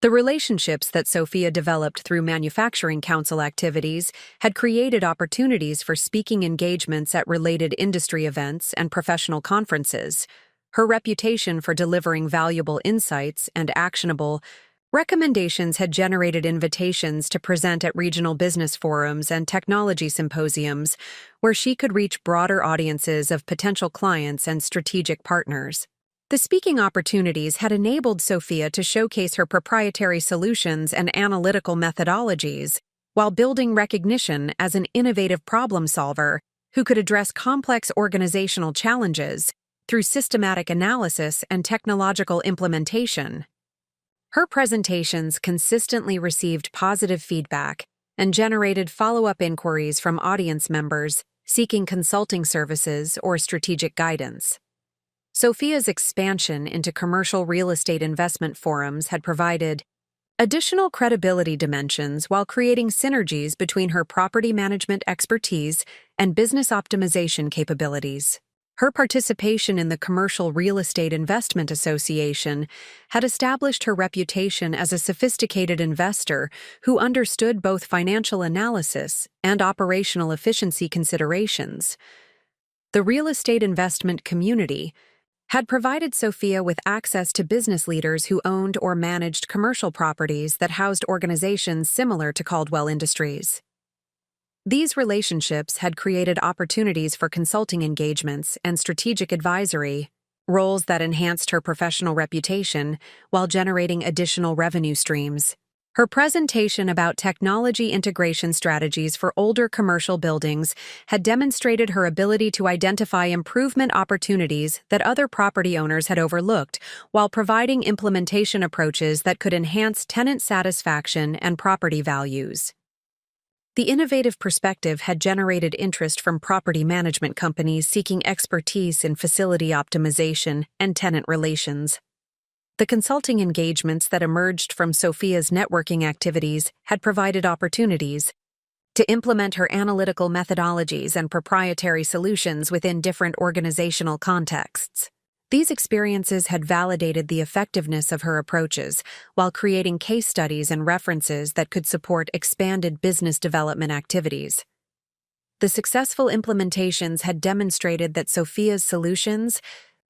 The relationships that Sophia developed through Manufacturing Council activities had created opportunities for speaking engagements at related industry events and professional conferences. Her reputation for delivering valuable insights and actionable recommendations had generated invitations to present at regional business forums and technology symposiums, where she could reach broader audiences of potential clients and strategic partners. The speaking opportunities had enabled Sophia to showcase her proprietary solutions and analytical methodologies, while building recognition as an innovative problem solver who could address complex organizational challenges through systematic analysis and technological implementation. Her presentations consistently received positive feedback and generated follow-up inquiries from audience members seeking consulting services or strategic guidance. Sophia's expansion into commercial real estate investment forums had provided additional credibility dimensions while creating synergies between her property management expertise and business optimization capabilities. Her participation in the Commercial Real Estate Investment Association had established her reputation as a sophisticated investor who understood both financial analysis and operational efficiency considerations. The real estate investment community had provided Sophia with access to business leaders who owned or managed commercial properties that housed organizations similar to Caldwell Industries. These relationships had created opportunities for consulting engagements and strategic advisory, roles that enhanced her professional reputation while generating additional revenue streams. Her presentation about technology integration strategies for older commercial buildings had demonstrated her ability to identify improvement opportunities that other property owners had overlooked, while providing implementation approaches that could enhance tenant satisfaction and property values. The innovative perspective had generated interest from property management companies seeking expertise in facility optimization and tenant relations. The consulting engagements that emerged from Sophia's networking activities had provided opportunities to implement her analytical methodologies and proprietary solutions within different organizational contexts. These experiences had validated the effectiveness of her approaches while creating case studies and references that could support expanded business development activities. The successful implementations had demonstrated that Sophia's solutions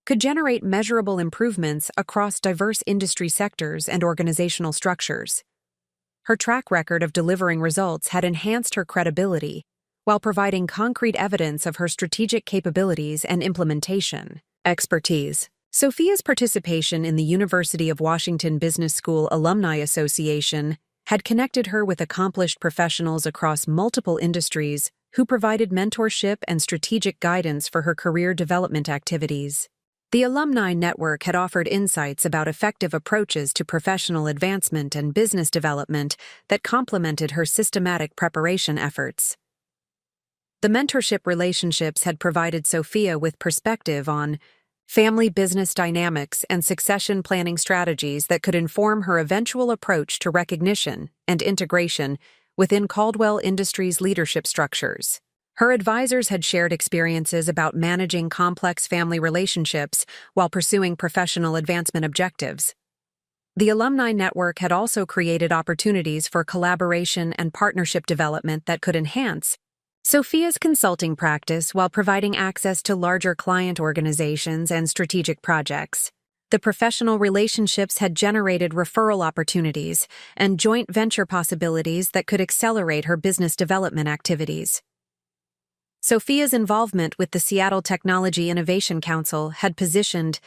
could generate measurable improvements across diverse industry sectors and organizational structures. Her track record of delivering results had enhanced her credibility, while providing concrete evidence of her strategic capabilities and implementation expertise. Sophia's participation in the University of Washington Business School Alumni Association had connected her with accomplished professionals across multiple industries who provided mentorship and strategic guidance for her career development activities. The alumni network had offered insights about effective approaches to professional advancement and business development that complemented her systematic preparation efforts. The mentorship relationships had provided Sophia with perspective on family business dynamics and succession planning strategies that could inform her eventual approach to recognition and integration within Caldwell Industries' leadership structures. Her advisors had shared experiences about managing complex family relationships while pursuing professional advancement objectives. The alumni network had also created opportunities for collaboration and partnership development that could enhance Sophia's consulting practice while providing access to larger client organizations and strategic projects. The professional relationships had generated referral opportunities and joint venture possibilities that could accelerate her business development activities. Sophia's involvement with the Seattle Technology Innovation Council had positioned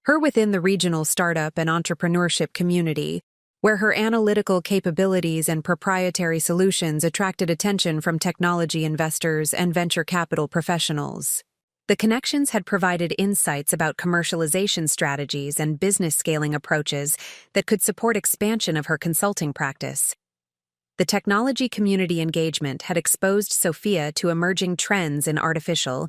her within the regional startup and entrepreneurship community, where her analytical capabilities and proprietary solutions attracted attention from technology investors and venture capital professionals. The connections had provided insights about commercialization strategies and business scaling approaches that could support expansion of her consulting practice. The technology community engagement had exposed Sophia to emerging trends in artificial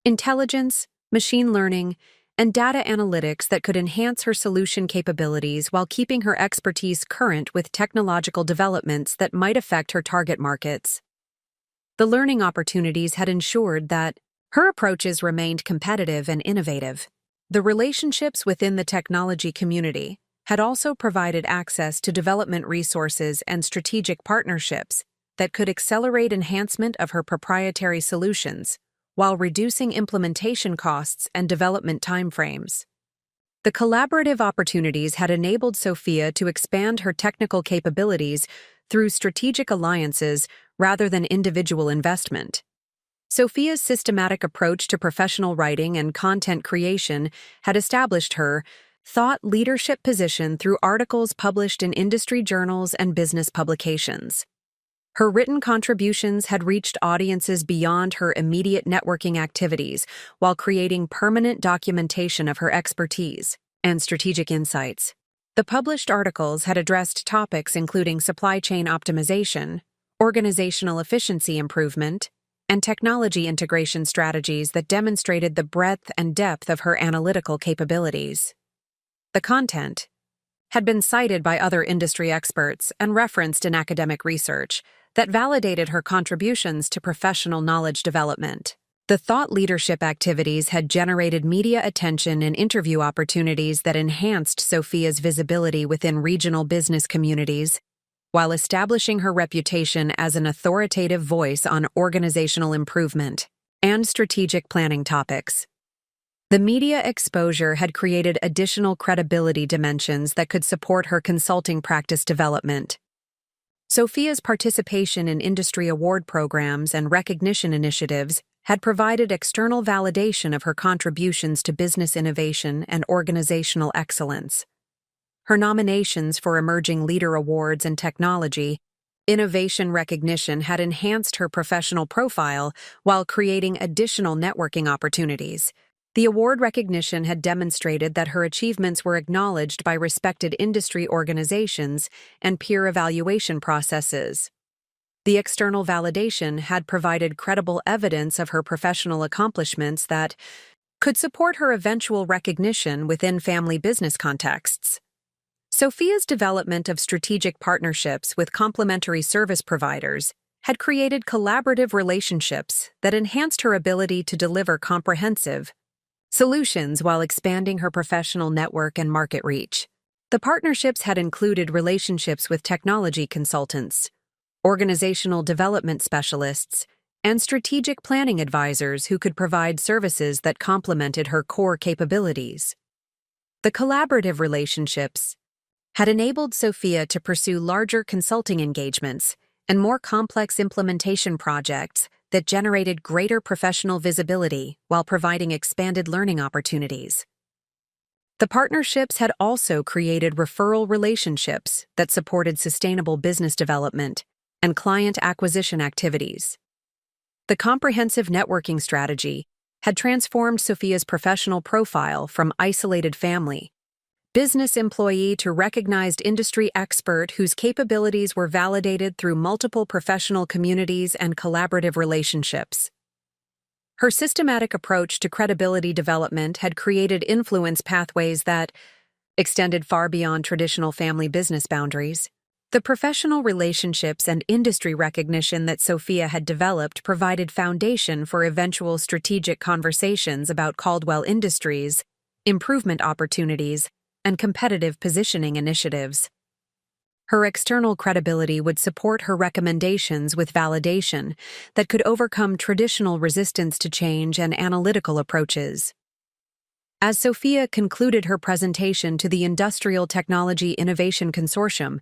intelligence, machine learning, and data analytics that could enhance her solution capabilities while keeping her expertise current with technological developments that might affect her target markets. The learning opportunities had ensured that her approaches remained competitive and innovative. The relationships within the technology community had also provided access to development resources and strategic partnerships that could accelerate enhancement of her proprietary solutions while reducing implementation costs and development timeframes. The collaborative opportunities had enabled Sophia to expand her technical capabilities through strategic alliances rather than individual investment. Sophia's systematic approach to professional writing and content creation had established her thought leadership position through articles published in industry journals and business publications. Her written contributions had reached audiences beyond her immediate networking activities while creating permanent documentation of her expertise and strategic insights. The published articles had addressed topics including supply chain optimization, organizational efficiency improvement, and technology integration strategies that demonstrated the breadth and depth of her analytical capabilities. The content had been cited by other industry experts and referenced in academic research that validated her contributions to professional knowledge development. The thought leadership activities had generated media attention and interview opportunities that enhanced Sophia's visibility within regional business communities, while establishing her reputation as an authoritative voice on organizational improvement and strategic planning topics. The media exposure had created additional credibility dimensions that could support her consulting practice development. Sophia's participation in industry award programs and recognition initiatives had provided external validation of her contributions to business innovation and organizational excellence. Her nominations for Emerging Leader Awards in Technology Innovation recognition had enhanced her professional profile while creating additional networking opportunities. The award recognition had demonstrated that her achievements were acknowledged by respected industry organizations and peer evaluation processes. The external validation had provided credible evidence of her professional accomplishments that could support her eventual recognition within family business contexts. Sophia's development of strategic partnerships with complementary service providers had created collaborative relationships that enhanced her ability to deliver comprehensive solutions while expanding her professional network and market reach. The partnerships had included relationships with technology consultants, organizational development specialists, and strategic planning advisors who could provide services that complemented her core capabilities. The collaborative relationships had enabled Sophia to pursue larger consulting engagements and more complex implementation projects that generated greater professional visibility while providing expanded learning opportunities. The partnerships had also created referral relationships that supported sustainable business development and client acquisition activities. The comprehensive networking strategy had transformed Sophia's professional profile from isolated family business employee to recognized industry expert whose capabilities were validated through multiple professional communities and collaborative relationships. Her systematic approach to credibility development had created influence pathways that extended far beyond traditional family business boundaries. The professional relationships and industry recognition that Sophia had developed provided foundation for eventual strategic conversations about Caldwell Industries, improvement opportunities, and competitive positioning initiatives. Her external credibility would support her recommendations with validation that could overcome traditional resistance to change and analytical approaches. As Sophia concluded her presentation to the Industrial Technology Innovation Consortium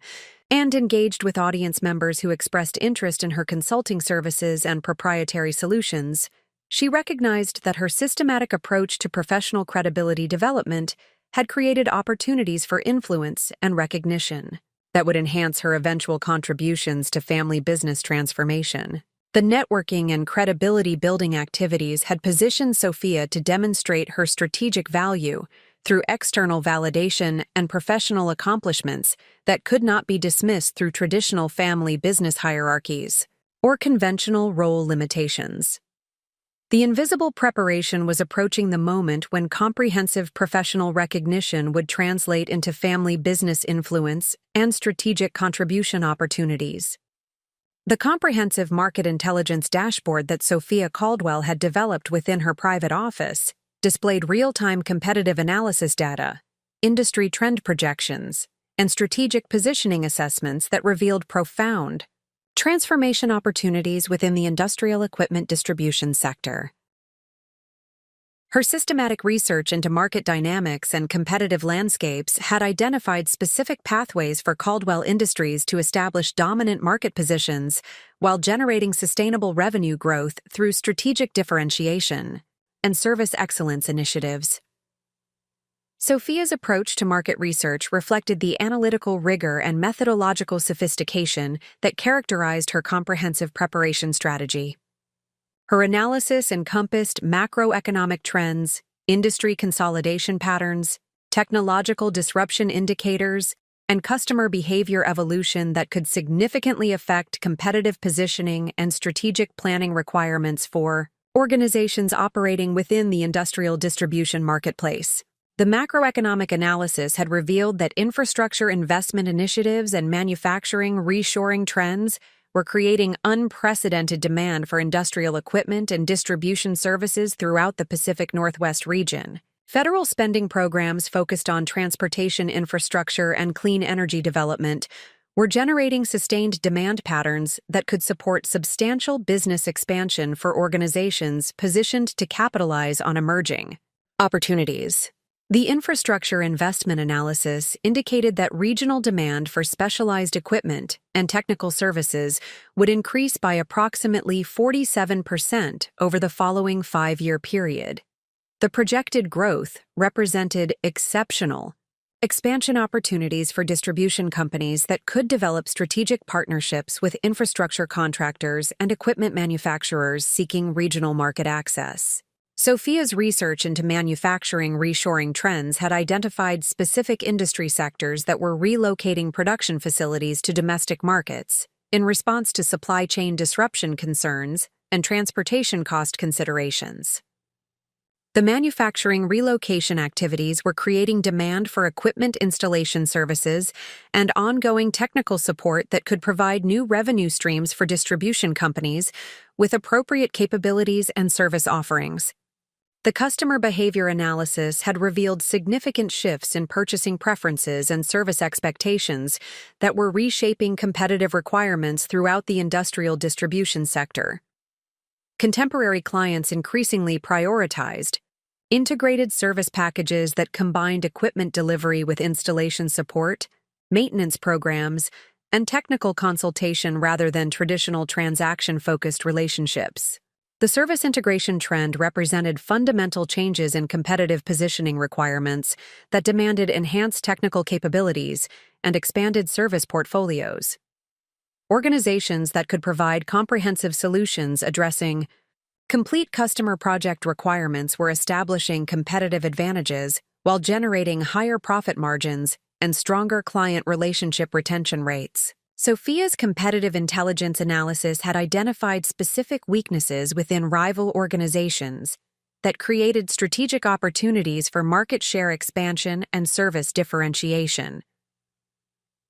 and engaged with audience members who expressed interest in her consulting services and proprietary solutions, she recognized that her systematic approach to professional credibility development had created opportunities for influence and recognition that would enhance her eventual contributions to family business transformation. The networking and credibility building activities had positioned Sophia to demonstrate her strategic value through external validation and professional accomplishments that could not be dismissed through traditional family business hierarchies or conventional role limitations. The invisible preparation was approaching the moment when comprehensive professional recognition would translate into family business influence and strategic contribution opportunities. The comprehensive market intelligence dashboard that Sophia Caldwell had developed within her private office displayed real-time competitive analysis data, industry trend projections, and strategic positioning assessments that revealed profound transformation opportunities within the industrial equipment distribution sector. Her systematic research into market dynamics and competitive landscapes had identified specific pathways for Caldwell Industries to establish dominant market positions while generating sustainable revenue growth through strategic differentiation and service excellence initiatives. Sophia's approach to market research reflected the analytical rigor and methodological sophistication that characterized her comprehensive preparation strategy. Her analysis encompassed macroeconomic trends, industry consolidation patterns, technological disruption indicators, and customer behavior evolution that could significantly affect competitive positioning and strategic planning requirements for organizations operating within the industrial distribution marketplace. The macroeconomic analysis had revealed that infrastructure investment initiatives and manufacturing reshoring trends were creating unprecedented demand for industrial equipment and distribution services throughout the Pacific Northwest region. Federal spending programs focused on transportation infrastructure and clean energy development were generating sustained demand patterns that could support substantial business expansion for organizations positioned to capitalize on emerging opportunities. The infrastructure investment analysis indicated that regional demand for specialized equipment and technical services would increase by approximately 47% over the following 5-year period. The projected growth represented exceptional expansion opportunities for distribution companies that could develop strategic partnerships with infrastructure contractors and equipment manufacturers seeking regional market access. Sophia's research into manufacturing reshoring trends had identified specific industry sectors that were relocating production facilities to domestic markets in response to supply chain disruption concerns and transportation cost considerations. The manufacturing relocation activities were creating demand for equipment installation services and ongoing technical support that could provide new revenue streams for distribution companies with appropriate capabilities and service offerings. The customer behavior analysis had revealed significant shifts in purchasing preferences and service expectations that were reshaping competitive requirements throughout the industrial distribution sector. Contemporary clients increasingly prioritized integrated service packages that combined equipment delivery with installation support, maintenance programs, and technical consultation rather than traditional transaction-focused relationships. The service integration trend represented fundamental changes in competitive positioning requirements that demanded enhanced technical capabilities and expanded service portfolios. Organizations that could provide comprehensive solutions addressing Complete customer project requirements were establishing competitive advantages while generating higher profit margins and stronger client relationship retention rates. Sophia's competitive intelligence analysis had identified specific weaknesses within rival organizations that created strategic opportunities for market share expansion and service differentiation.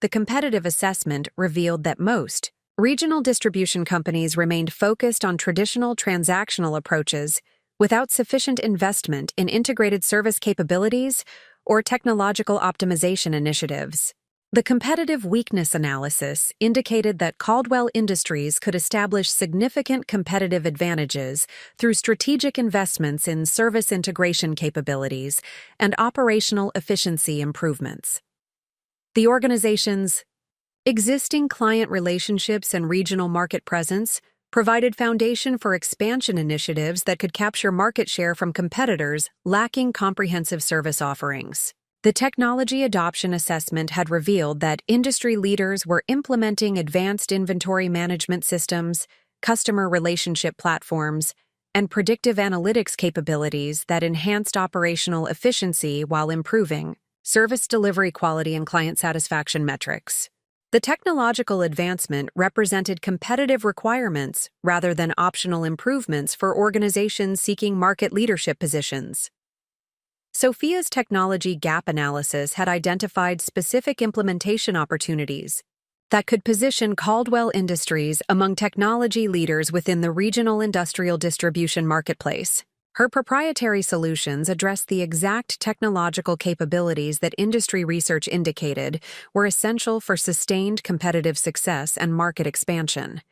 The competitive assessment revealed that most regional distribution companies remained focused on traditional transactional approaches without sufficient investment in integrated service capabilities or technological optimization initiatives. The competitive weakness analysis indicated that Caldwell Industries could establish significant competitive advantages through strategic investments in service integration capabilities and operational efficiency improvements. The organization's existing client relationships and regional market presence provided foundation for expansion initiatives that could capture market share from competitors lacking comprehensive service offerings. The technology adoption assessment had revealed that industry leaders were implementing advanced inventory management systems, customer relationship platforms, and predictive analytics capabilities that enhanced operational efficiency while improving service delivery quality and client satisfaction metrics. The technological advancement represented competitive requirements rather than optional improvements for organizations seeking market leadership positions. Sophia's technology gap analysis had identified specific implementation opportunities that could position Caldwell Industries among technology leaders within the regional industrial distribution marketplace. Her proprietary solutions addressed the exact technological capabilities that industry research indicated were essential for sustained competitive success and market expansion.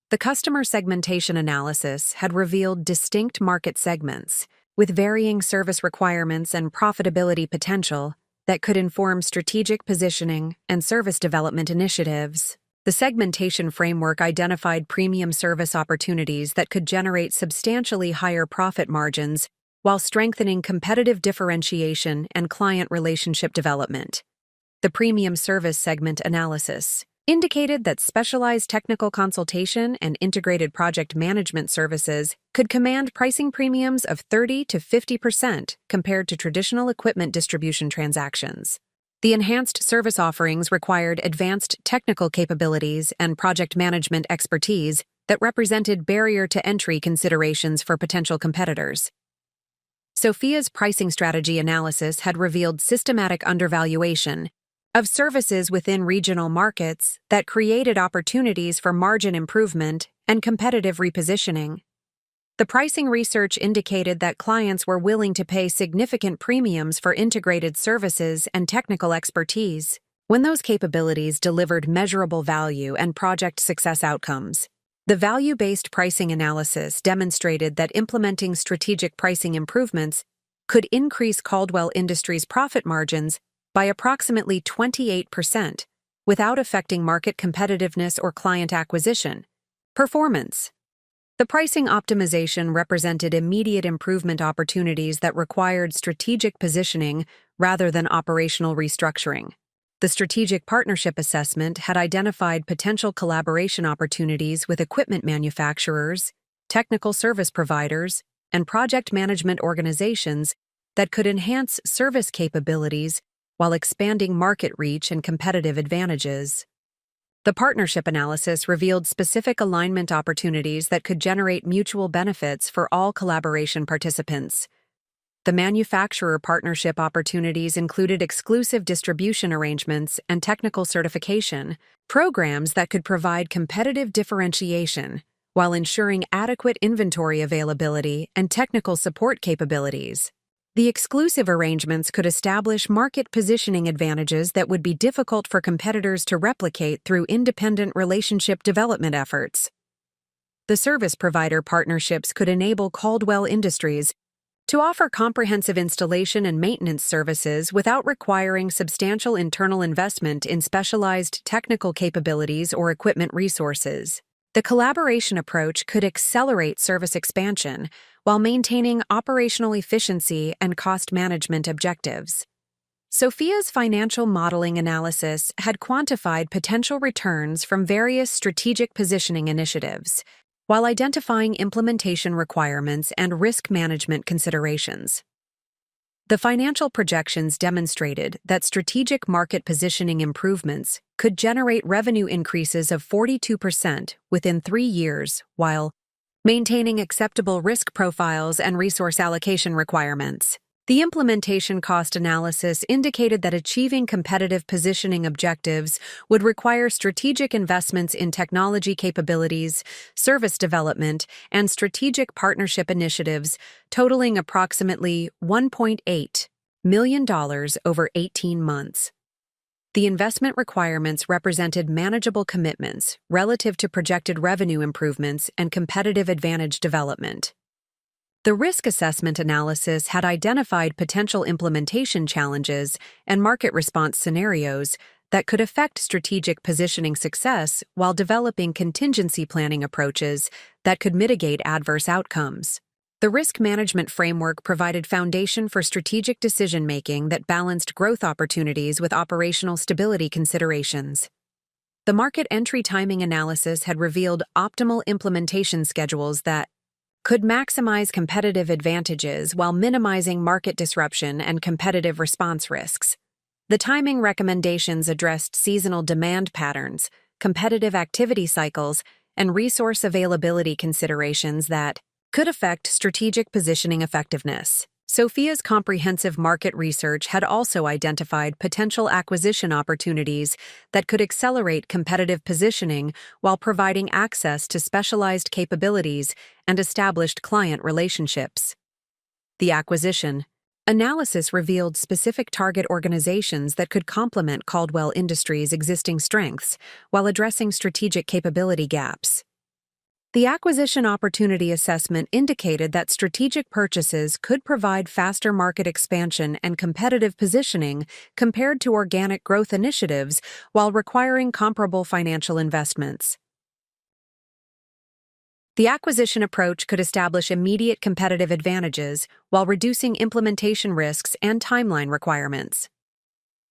The customer segmentation analysis had revealed distinct market segments with varying service requirements and profitability potential that could inform strategic positioning and service development initiatives. The segmentation framework identified premium service opportunities that could generate substantially higher profit margins while strengthening competitive differentiation and client relationship development. The premium service segment analysis indicated that specialized technical consultation and integrated project management services could command pricing premiums of 30 to 50% compared to traditional equipment distribution transactions. The enhanced service offerings required advanced technical capabilities and project management expertise that represented barrier-to-entry considerations for potential competitors. Sophia's pricing strategy analysis had revealed systematic undervaluation of services within regional markets that created opportunities for margin improvement and competitive repositioning. The pricing research indicated that clients were willing to pay significant premiums for integrated services and technical expertise when those capabilities delivered measurable value and project success outcomes. The value-based pricing analysis demonstrated that implementing strategic pricing improvements could increase Caldwell Industries' profit margins by approximately 28% without affecting market competitiveness or client acquisition. Performance. The pricing optimization represented immediate improvement opportunities that required strategic positioning rather than operational restructuring. The strategic partnership assessment had identified potential collaboration opportunities with equipment manufacturers, technical service providers, and project management organizations that could enhance service capabilities while expanding market reach and competitive advantages. The partnership analysis revealed specific alignment opportunities that could generate mutual benefits for all collaboration participants. The manufacturer partnership opportunities included exclusive distribution arrangements and technical certification, programs that could provide competitive differentiation while ensuring adequate inventory availability and technical support capabilities. The exclusive arrangements could establish market positioning advantages that would be difficult for competitors to replicate through independent relationship development efforts. The service provider partnerships could enable Caldwell Industries to offer comprehensive installation and maintenance services without requiring substantial internal investment in specialized technical capabilities or equipment resources. The collaboration approach could accelerate service expansion while maintaining operational efficiency and cost management objectives. Sophia's financial modeling analysis had quantified potential returns from various strategic positioning initiatives. while identifying implementation requirements and risk management considerations. The financial projections demonstrated that strategic market positioning improvements could generate revenue increases of 42% within 3 years, while maintaining acceptable risk profiles and resource allocation requirements. The implementation cost analysis indicated that achieving competitive positioning objectives would require strategic investments in technology capabilities, service development, and strategic partnership initiatives totaling approximately $1.8 million over 18 months. The investment requirements represented manageable commitments relative to projected revenue improvements and competitive advantage development. The risk assessment analysis had identified potential implementation challenges and market response scenarios that could affect strategic positioning success while developing contingency planning approaches that could mitigate adverse outcomes. The risk management framework provided foundation for strategic decision-making that balanced growth opportunities with operational stability considerations. The market entry timing analysis had revealed optimal implementation schedules that could maximize competitive advantages while minimizing market disruption and competitive response risks. The timing recommendations addressed seasonal demand patterns, competitive activity cycles, and resource availability considerations that could affect strategic positioning effectiveness. Sophia's comprehensive market research had also identified potential acquisition opportunities that could accelerate competitive positioning while providing access to specialized capabilities and established client relationships. The acquisition analysis revealed specific target organizations that could complement Caldwell Industries' existing strengths while addressing strategic capability gaps. The acquisition opportunity assessment indicated that strategic purchases could provide faster market expansion and competitive positioning compared to organic growth initiatives while requiring comparable financial investments. The acquisition approach could establish immediate competitive advantages while reducing implementation risks and timeline requirements.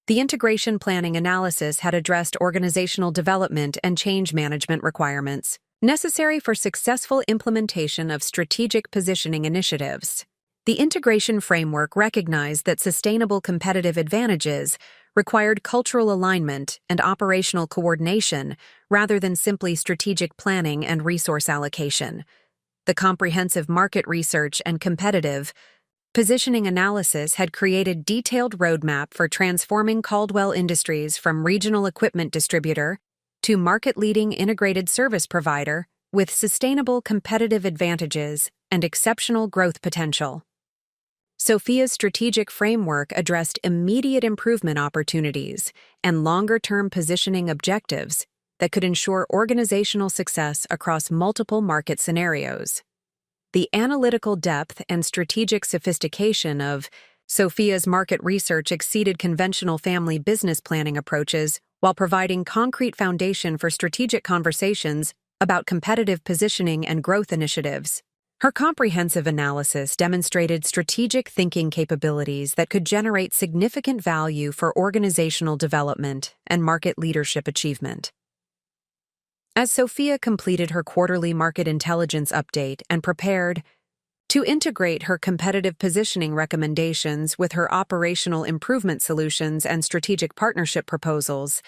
The integration planning analysis had addressed organizational development and change management requirements necessary for successful implementation of strategic positioning initiatives. The integration framework recognized that sustainable competitive advantages required cultural alignment and operational coordination rather than simply strategic planning and resource allocation. The comprehensive market research and competitive positioning analysis had created detailed roadmap for transforming Caldwell Industries from regional equipment distributor to market-leading integrated service provider with sustainable competitive advantages and exceptional growth potential. Sophia's strategic framework addressed immediate improvement opportunities and longer-term positioning objectives that could ensure organizational success across multiple market scenarios. The analytical depth and strategic sophistication of Sophia's market research exceeded conventional family business planning approaches while providing concrete foundation for strategic conversations about competitive positioning and growth initiatives. Her comprehensive analysis demonstrated strategic thinking capabilities that could generate significant value for organizational development and market leadership achievement. As Sophia completed her quarterly market intelligence update and prepared to integrate her competitive positioning recommendations with her operational improvement solutions and strategic partnership proposals,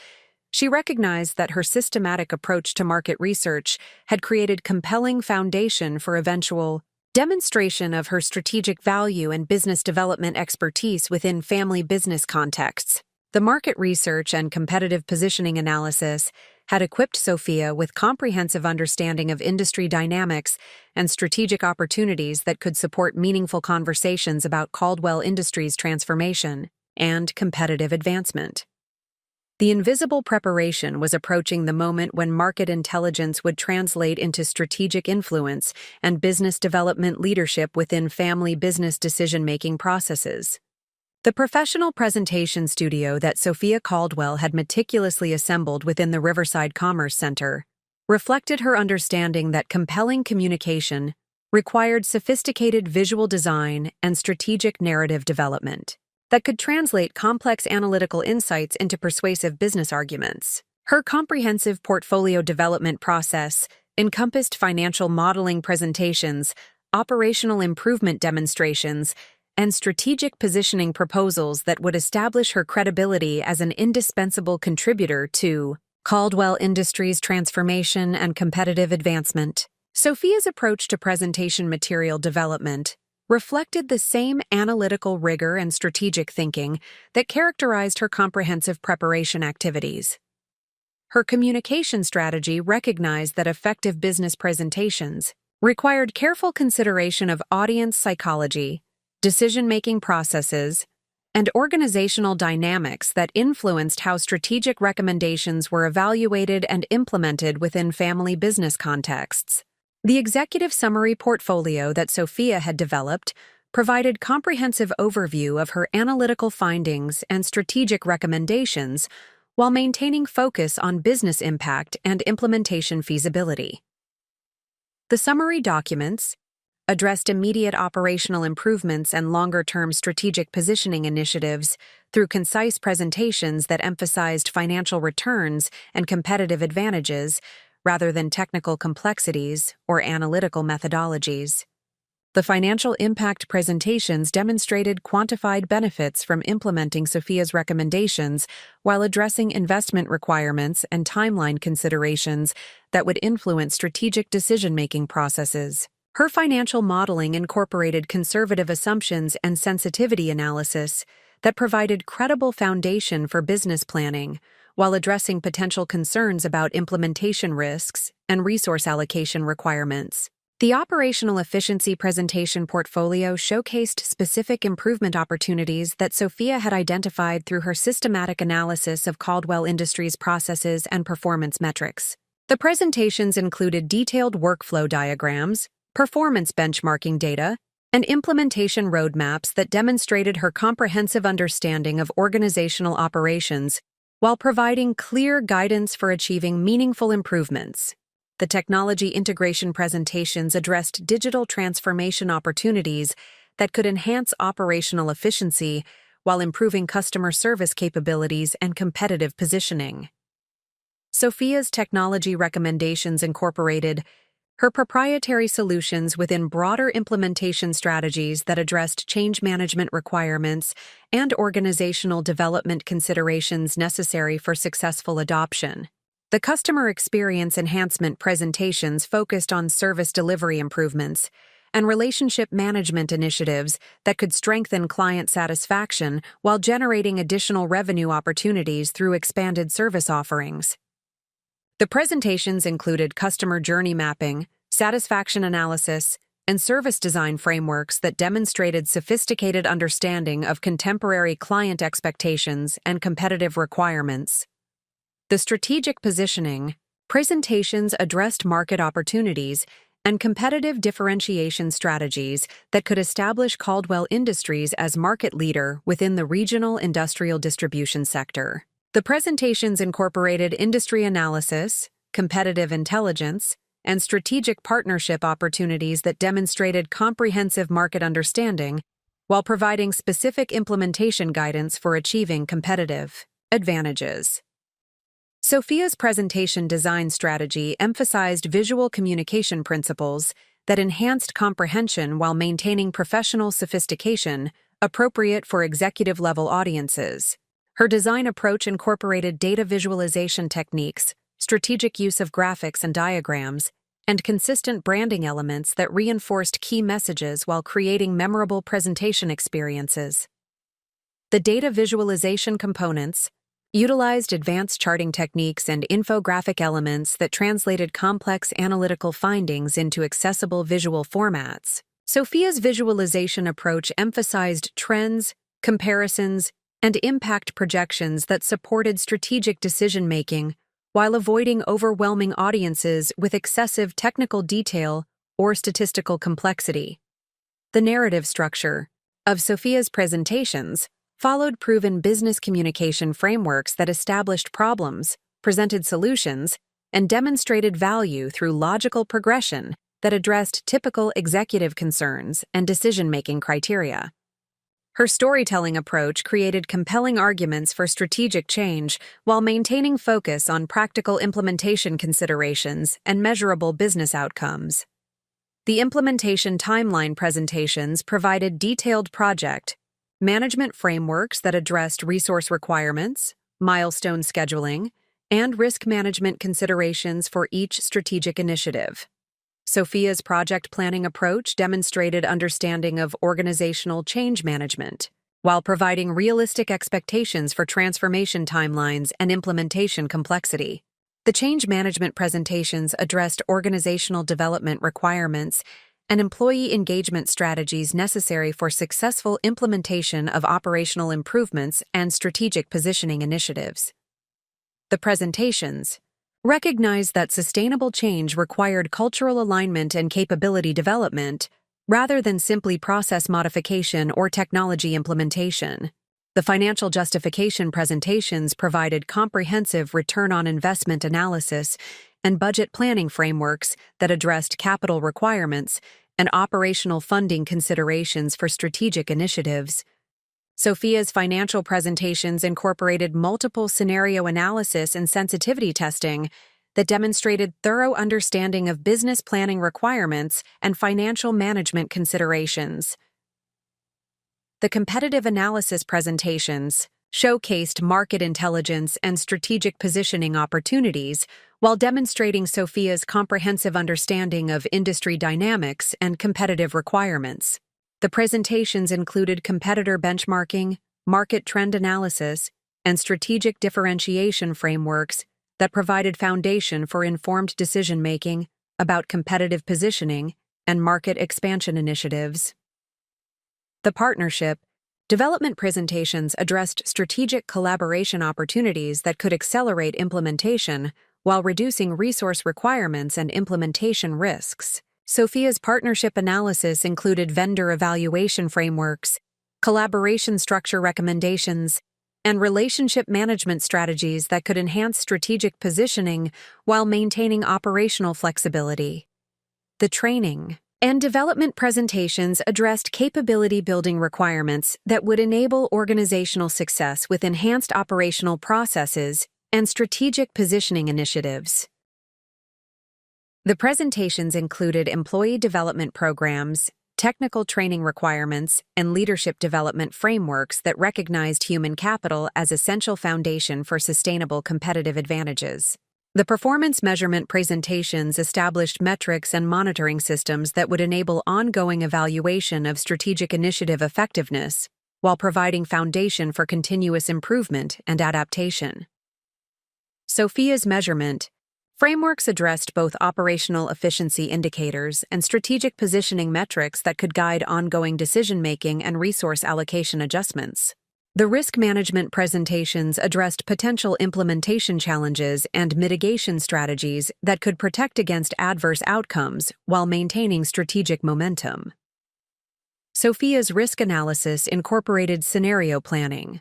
she recognized that her systematic approach to market research had created compelling foundation for eventual demonstration of her strategic value and business development expertise within family business contexts. The market research and competitive positioning analysis had equipped Sophia with comprehensive understanding of industry dynamics and strategic opportunities that could support meaningful conversations about Caldwell Industries' transformation and competitive advancement. The invisible preparation was approaching the moment when market intelligence would translate into strategic influence and business development leadership within family business decision-making processes. The professional presentation studio that Sophia Caldwell had meticulously assembled within the Riverside Commerce Center reflected her understanding that compelling communication required sophisticated visual design and strategic narrative development that could translate complex analytical insights into persuasive business arguments. Her comprehensive portfolio development process encompassed financial modeling presentations, operational improvement demonstrations, and strategic positioning proposals that would establish her credibility as an indispensable contributor to Caldwell Industries' transformation and competitive advancement. Sophia's approach to presentation material development reflected the same analytical rigor and strategic thinking that characterized her comprehensive preparation activities. Her communication strategy recognized that effective business presentations required careful consideration of audience psychology, decision-making processes, and organizational dynamics that influenced how strategic recommendations were evaluated and implemented within family business contexts. The executive summary portfolio that Sophia had developed provided comprehensive overview of her analytical findings and strategic recommendations while maintaining focus on business impact and implementation feasibility. The summary documents addressed immediate operational improvements and longer-term strategic positioning initiatives through concise presentations that emphasized financial returns and competitive advantages rather than technical complexities or analytical methodologies. The financial impact presentations demonstrated quantified benefits from implementing Sophia's recommendations while addressing investment requirements and timeline considerations that would influence strategic decision-making processes. Her financial modeling incorporated conservative assumptions and sensitivity analysis that provided credible foundation for business planning, while addressing potential concerns about implementation risks and resource allocation requirements. The operational efficiency presentation portfolio showcased specific improvement opportunities that Sophia had identified through her systematic analysis of Caldwell Industries' processes and performance metrics. The presentations included detailed workflow diagrams, performance benchmarking data, and implementation roadmaps that demonstrated her comprehensive understanding of organizational operations while providing clear guidance for achieving meaningful improvements. The technology integration presentations addressed digital transformation opportunities that could enhance operational efficiency while improving customer service capabilities and competitive positioning. Sophia's technology recommendations incorporated her proprietary solutions within broader implementation strategies that addressed change management requirements and organizational development considerations necessary for successful adoption. The customer experience enhancement presentations focused on service delivery improvements and relationship management initiatives that could strengthen client satisfaction while generating additional revenue opportunities through expanded service offerings. The presentations included customer journey mapping, satisfaction analysis, and service design frameworks that demonstrated sophisticated understanding of contemporary client expectations and competitive requirements. The strategic positioning presentations addressed market opportunities and competitive differentiation strategies that could establish Caldwell Industries as market leader within the regional industrial distribution sector. The presentations incorporated industry analysis, competitive intelligence, and strategic partnership opportunities that demonstrated comprehensive market understanding while providing specific implementation guidance for achieving competitive advantages. Sophia's presentation design strategy emphasized visual communication principles that enhanced comprehension while maintaining professional sophistication appropriate for executive-level audiences. Her design approach incorporated data visualization techniques, strategic use of graphics and diagrams, and consistent branding elements that reinforced key messages while creating memorable presentation experiences. The data visualization components utilized advanced charting techniques and infographic elements that translated complex analytical findings into accessible visual formats. Sophia's visualization approach emphasized trends, comparisons, and impact projections that supported strategic decision-making while avoiding overwhelming audiences with excessive technical detail or statistical complexity. The narrative structure of Sophia's presentations followed proven business communication frameworks that established problems, presented solutions, and demonstrated value through logical progression that addressed typical executive concerns and decision-making criteria. Her storytelling approach created compelling arguments for strategic change while maintaining focus on practical implementation considerations and measurable business outcomes. The implementation timeline presentations provided detailed project management frameworks that addressed resource requirements, milestone scheduling, and risk management considerations for each strategic initiative. Sophia's project planning approach demonstrated understanding of organizational change management, while providing realistic expectations for transformation timelines and implementation complexity. The change management presentations addressed organizational development requirements and employee engagement strategies necessary for successful implementation of operational improvements and strategic positioning initiatives. The presentations recognized that sustainable change required cultural alignment and capability development, rather than simply process modification or technology implementation. The financial justification presentations provided comprehensive return on investment analysis and budget planning frameworks that addressed capital requirements and operational funding considerations for strategic initiatives. Sophia's financial presentations incorporated multiple scenario analysis and sensitivity testing that demonstrated thorough understanding of business planning requirements and financial management considerations. The competitive analysis presentations showcased market intelligence and strategic positioning opportunities while demonstrating Sophia's comprehensive understanding of industry dynamics and competitive requirements. The presentations included competitor benchmarking, market trend analysis, and strategic differentiation frameworks that provided foundation for informed decision-making about competitive positioning and market expansion initiatives. The partnership development presentations addressed strategic collaboration opportunities that could accelerate implementation while reducing resource requirements and implementation risks. Sophia's partnership analysis included vendor evaluation frameworks, collaboration structure recommendations, and relationship management strategies that could enhance strategic positioning while maintaining operational flexibility. The training and development presentations addressed capability-building requirements that would enable organizational success with enhanced operational processes and strategic positioning initiatives. The presentations included employee development programs, technical training requirements, and leadership development frameworks that recognized human capital as essential foundation for sustainable competitive advantages. The performance measurement presentations established metrics and monitoring systems that would enable ongoing evaluation of strategic initiative effectiveness, while providing foundation for continuous improvement and adaptation. Sophia's measurement frameworks addressed both operational efficiency indicators and strategic positioning metrics that could guide ongoing decision-making and resource allocation adjustments. The risk management presentations addressed potential implementation challenges and mitigation strategies that could protect against adverse outcomes while maintaining strategic momentum. Sophia's risk analysis incorporated scenario planning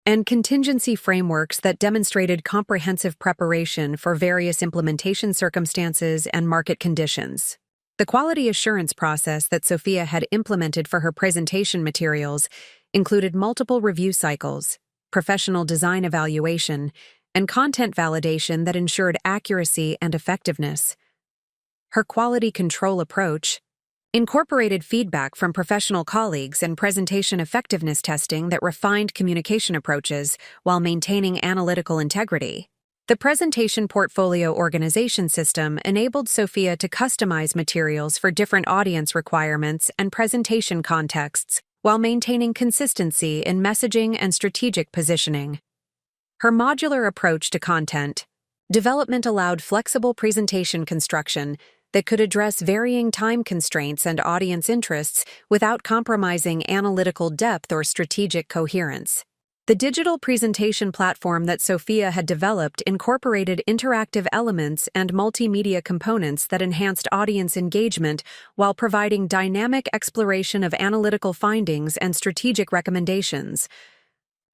and contingency frameworks that demonstrated comprehensive preparation for various implementation circumstances and market conditions. The quality assurance process that Sophia had implemented for her presentation materials included multiple review cycles, professional design evaluation, and content validation that ensured accuracy and effectiveness. Her quality control approach incorporated feedback from professional colleagues and presentation effectiveness testing that refined communication approaches while maintaining analytical integrity. The presentation portfolio organization system enabled Sophia to customize materials for different audience requirements and presentation contexts while maintaining consistency in messaging and strategic positioning. Her modular approach to content development allowed flexible presentation construction that could address varying time constraints and audience interests without compromising analytical depth or strategic coherence. The digital presentation platform that Sophia had developed incorporated interactive elements and multimedia components that enhanced audience engagement while providing dynamic exploration of analytical findings and strategic recommendations.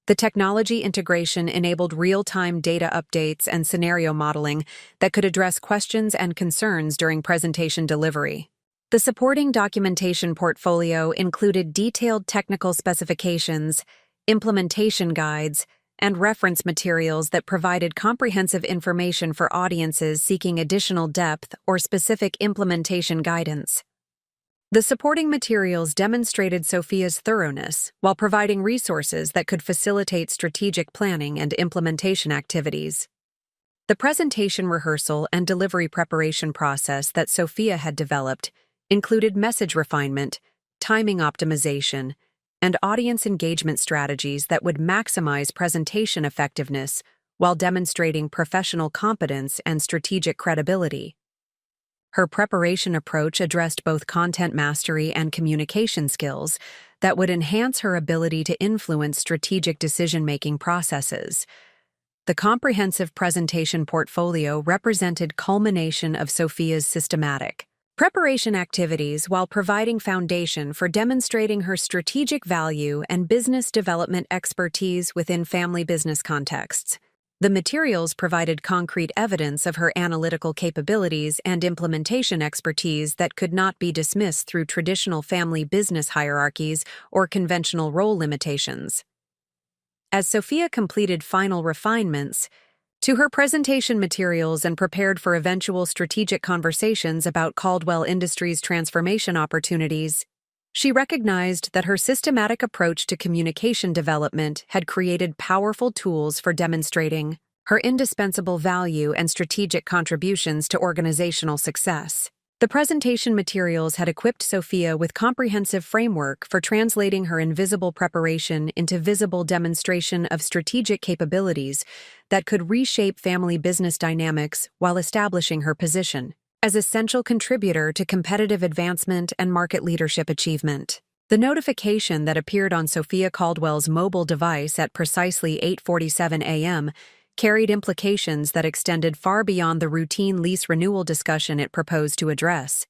The technology integration enabled real-time data updates and scenario modeling that could address questions and concerns during presentation delivery. The supporting documentation portfolio included detailed technical specifications, implementation guides, and reference materials that provided comprehensive information for audiences seeking additional depth or specific implementation guidance. The supporting materials demonstrated Sophia's thoroughness while providing resources that could facilitate strategic planning and implementation activities. The presentation rehearsal and delivery preparation process that Sophia had developed included message refinement, timing optimization, and audience engagement strategies that would maximize presentation effectiveness while demonstrating professional competence and strategic credibility. Her preparation approach addressed both content mastery and communication skills that would enhance her ability to influence strategic decision-making processes. The comprehensive presentation portfolio represented culmination of Sophia's systematic preparation activities while providing foundation for demonstrating her strategic value and business development expertise within family business contexts. The materials provided concrete evidence of her analytical capabilities and implementation expertise that could not be dismissed through traditional family business hierarchies or conventional role limitations. As Sophia completed final refinements to her presentation materials and prepared for eventual strategic conversations about Caldwell Industries' transformation opportunities, she recognized that her systematic approach to communication development had created powerful tools for demonstrating her indispensable value and strategic contributions to organizational success. The presentation materials had equipped Sophia with comprehensive framework for translating her invisible preparation into visible demonstration of strategic capabilities that could reshape family business dynamics while establishing her position as essential contributor to competitive advancement and market leadership achievement. The notification that appeared on Sophia Caldwell's mobile device at precisely 8:47 a.m. carried implications that extended far beyond the routine lease renewal discussion it proposed to address.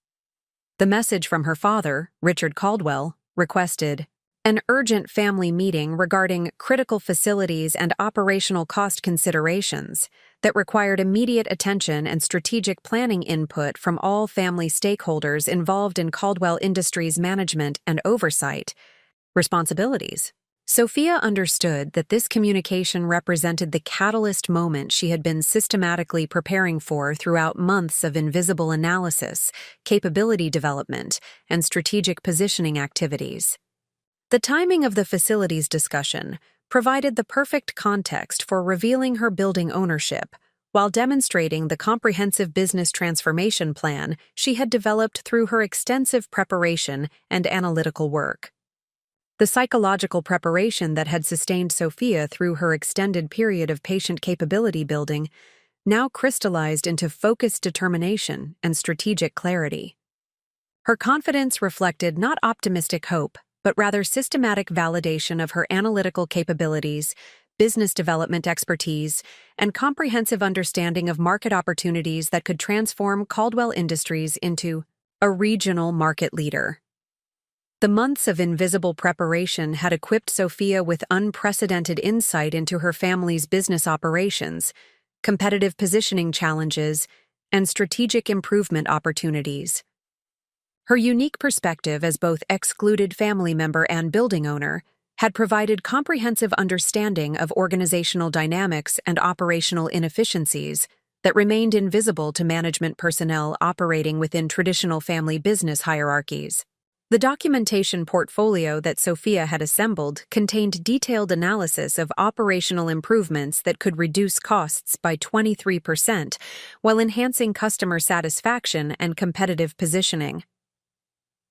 The message from her father, Richard Caldwell, requested an urgent family meeting regarding critical facilities and operational cost considerations that required immediate attention and strategic planning input from all family stakeholders involved in Caldwell Industries' management and oversight responsibilities. Sophia understood that this communication represented the catalyst moment she had been systematically preparing for throughout months of invisible analysis, capability development, and strategic positioning activities. The timing of the facilities discussion provided the perfect context for revealing her building ownership, while demonstrating the comprehensive business transformation plan she had developed through her extensive preparation and analytical work. The psychological preparation that had sustained Sophia through her extended period of patient capability building now crystallized into focused determination and strategic clarity. Her confidence reflected not optimistic hope, but rather systematic validation of her analytical capabilities, business development expertise, and comprehensive understanding of market opportunities that could transform Caldwell Industries into a regional market leader. The months of invisible preparation had equipped Sophia with unprecedented insight into her family's business operations, competitive positioning challenges, and strategic improvement opportunities. Her unique perspective as both excluded family member and building owner had provided comprehensive understanding of organizational dynamics and operational inefficiencies that remained invisible to management personnel operating within traditional family business hierarchies. The documentation portfolio that Sophia had assembled contained detailed analysis of operational improvements that could reduce costs by 23% while enhancing customer satisfaction and competitive positioning.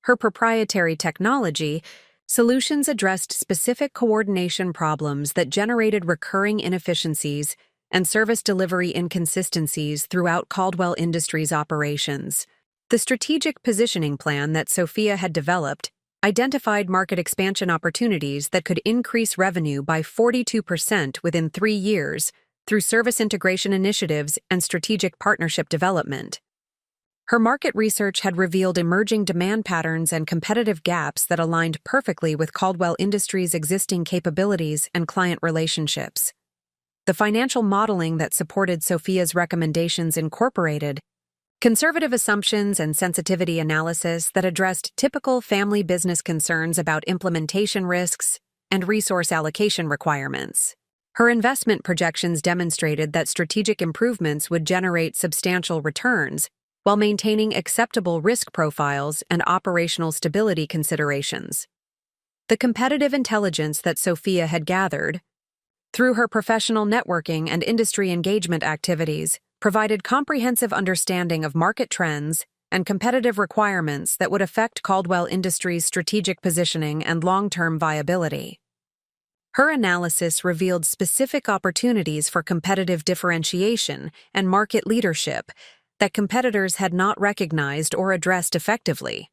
Her proprietary technology solutions addressed specific coordination problems that generated recurring inefficiencies and service delivery inconsistencies throughout Caldwell Industries' operations. The strategic positioning plan that Sophia had developed identified market expansion opportunities that could increase revenue by 42% within 3 years through service integration initiatives and strategic partnership development. Her market research had revealed emerging demand patterns and competitive gaps that aligned perfectly with Caldwell Industries' existing capabilities and client relationships. The financial modeling that supported Sophia's recommendations incorporated Conservative assumptions and sensitivity analysis that addressed typical family business concerns about implementation risks and resource allocation requirements. Her investment projections demonstrated that strategic improvements would generate substantial returns while maintaining acceptable risk profiles and operational stability considerations. The competitive intelligence that Sophia had gathered, through her professional networking and industry engagement activities, provided comprehensive understanding of market trends and competitive requirements that would affect Caldwell Industries' strategic positioning and long-term viability. Her analysis revealed specific opportunities for competitive differentiation and market leadership that competitors had not recognized or addressed effectively.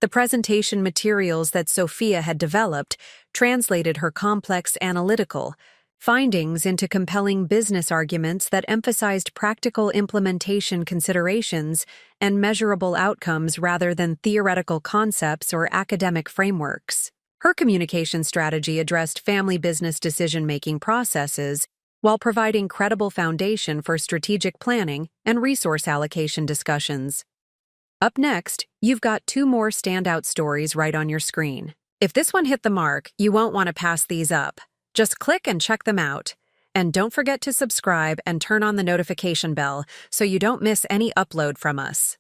The presentation materials that Sophia had developed translated her complex analytical findings into compelling business arguments that emphasized practical implementation considerations and measurable outcomes rather than theoretical concepts or academic frameworks. Her communication strategy addressed family business decision-making processes while providing credible foundation for strategic planning and resource allocation discussions. Up next, you've got 2 more standout stories right on your screen. If this one hit the mark, you won't want to pass these up. Just click and check them out. And don't forget to subscribe and turn on the notification bell so you don't miss any upload from us.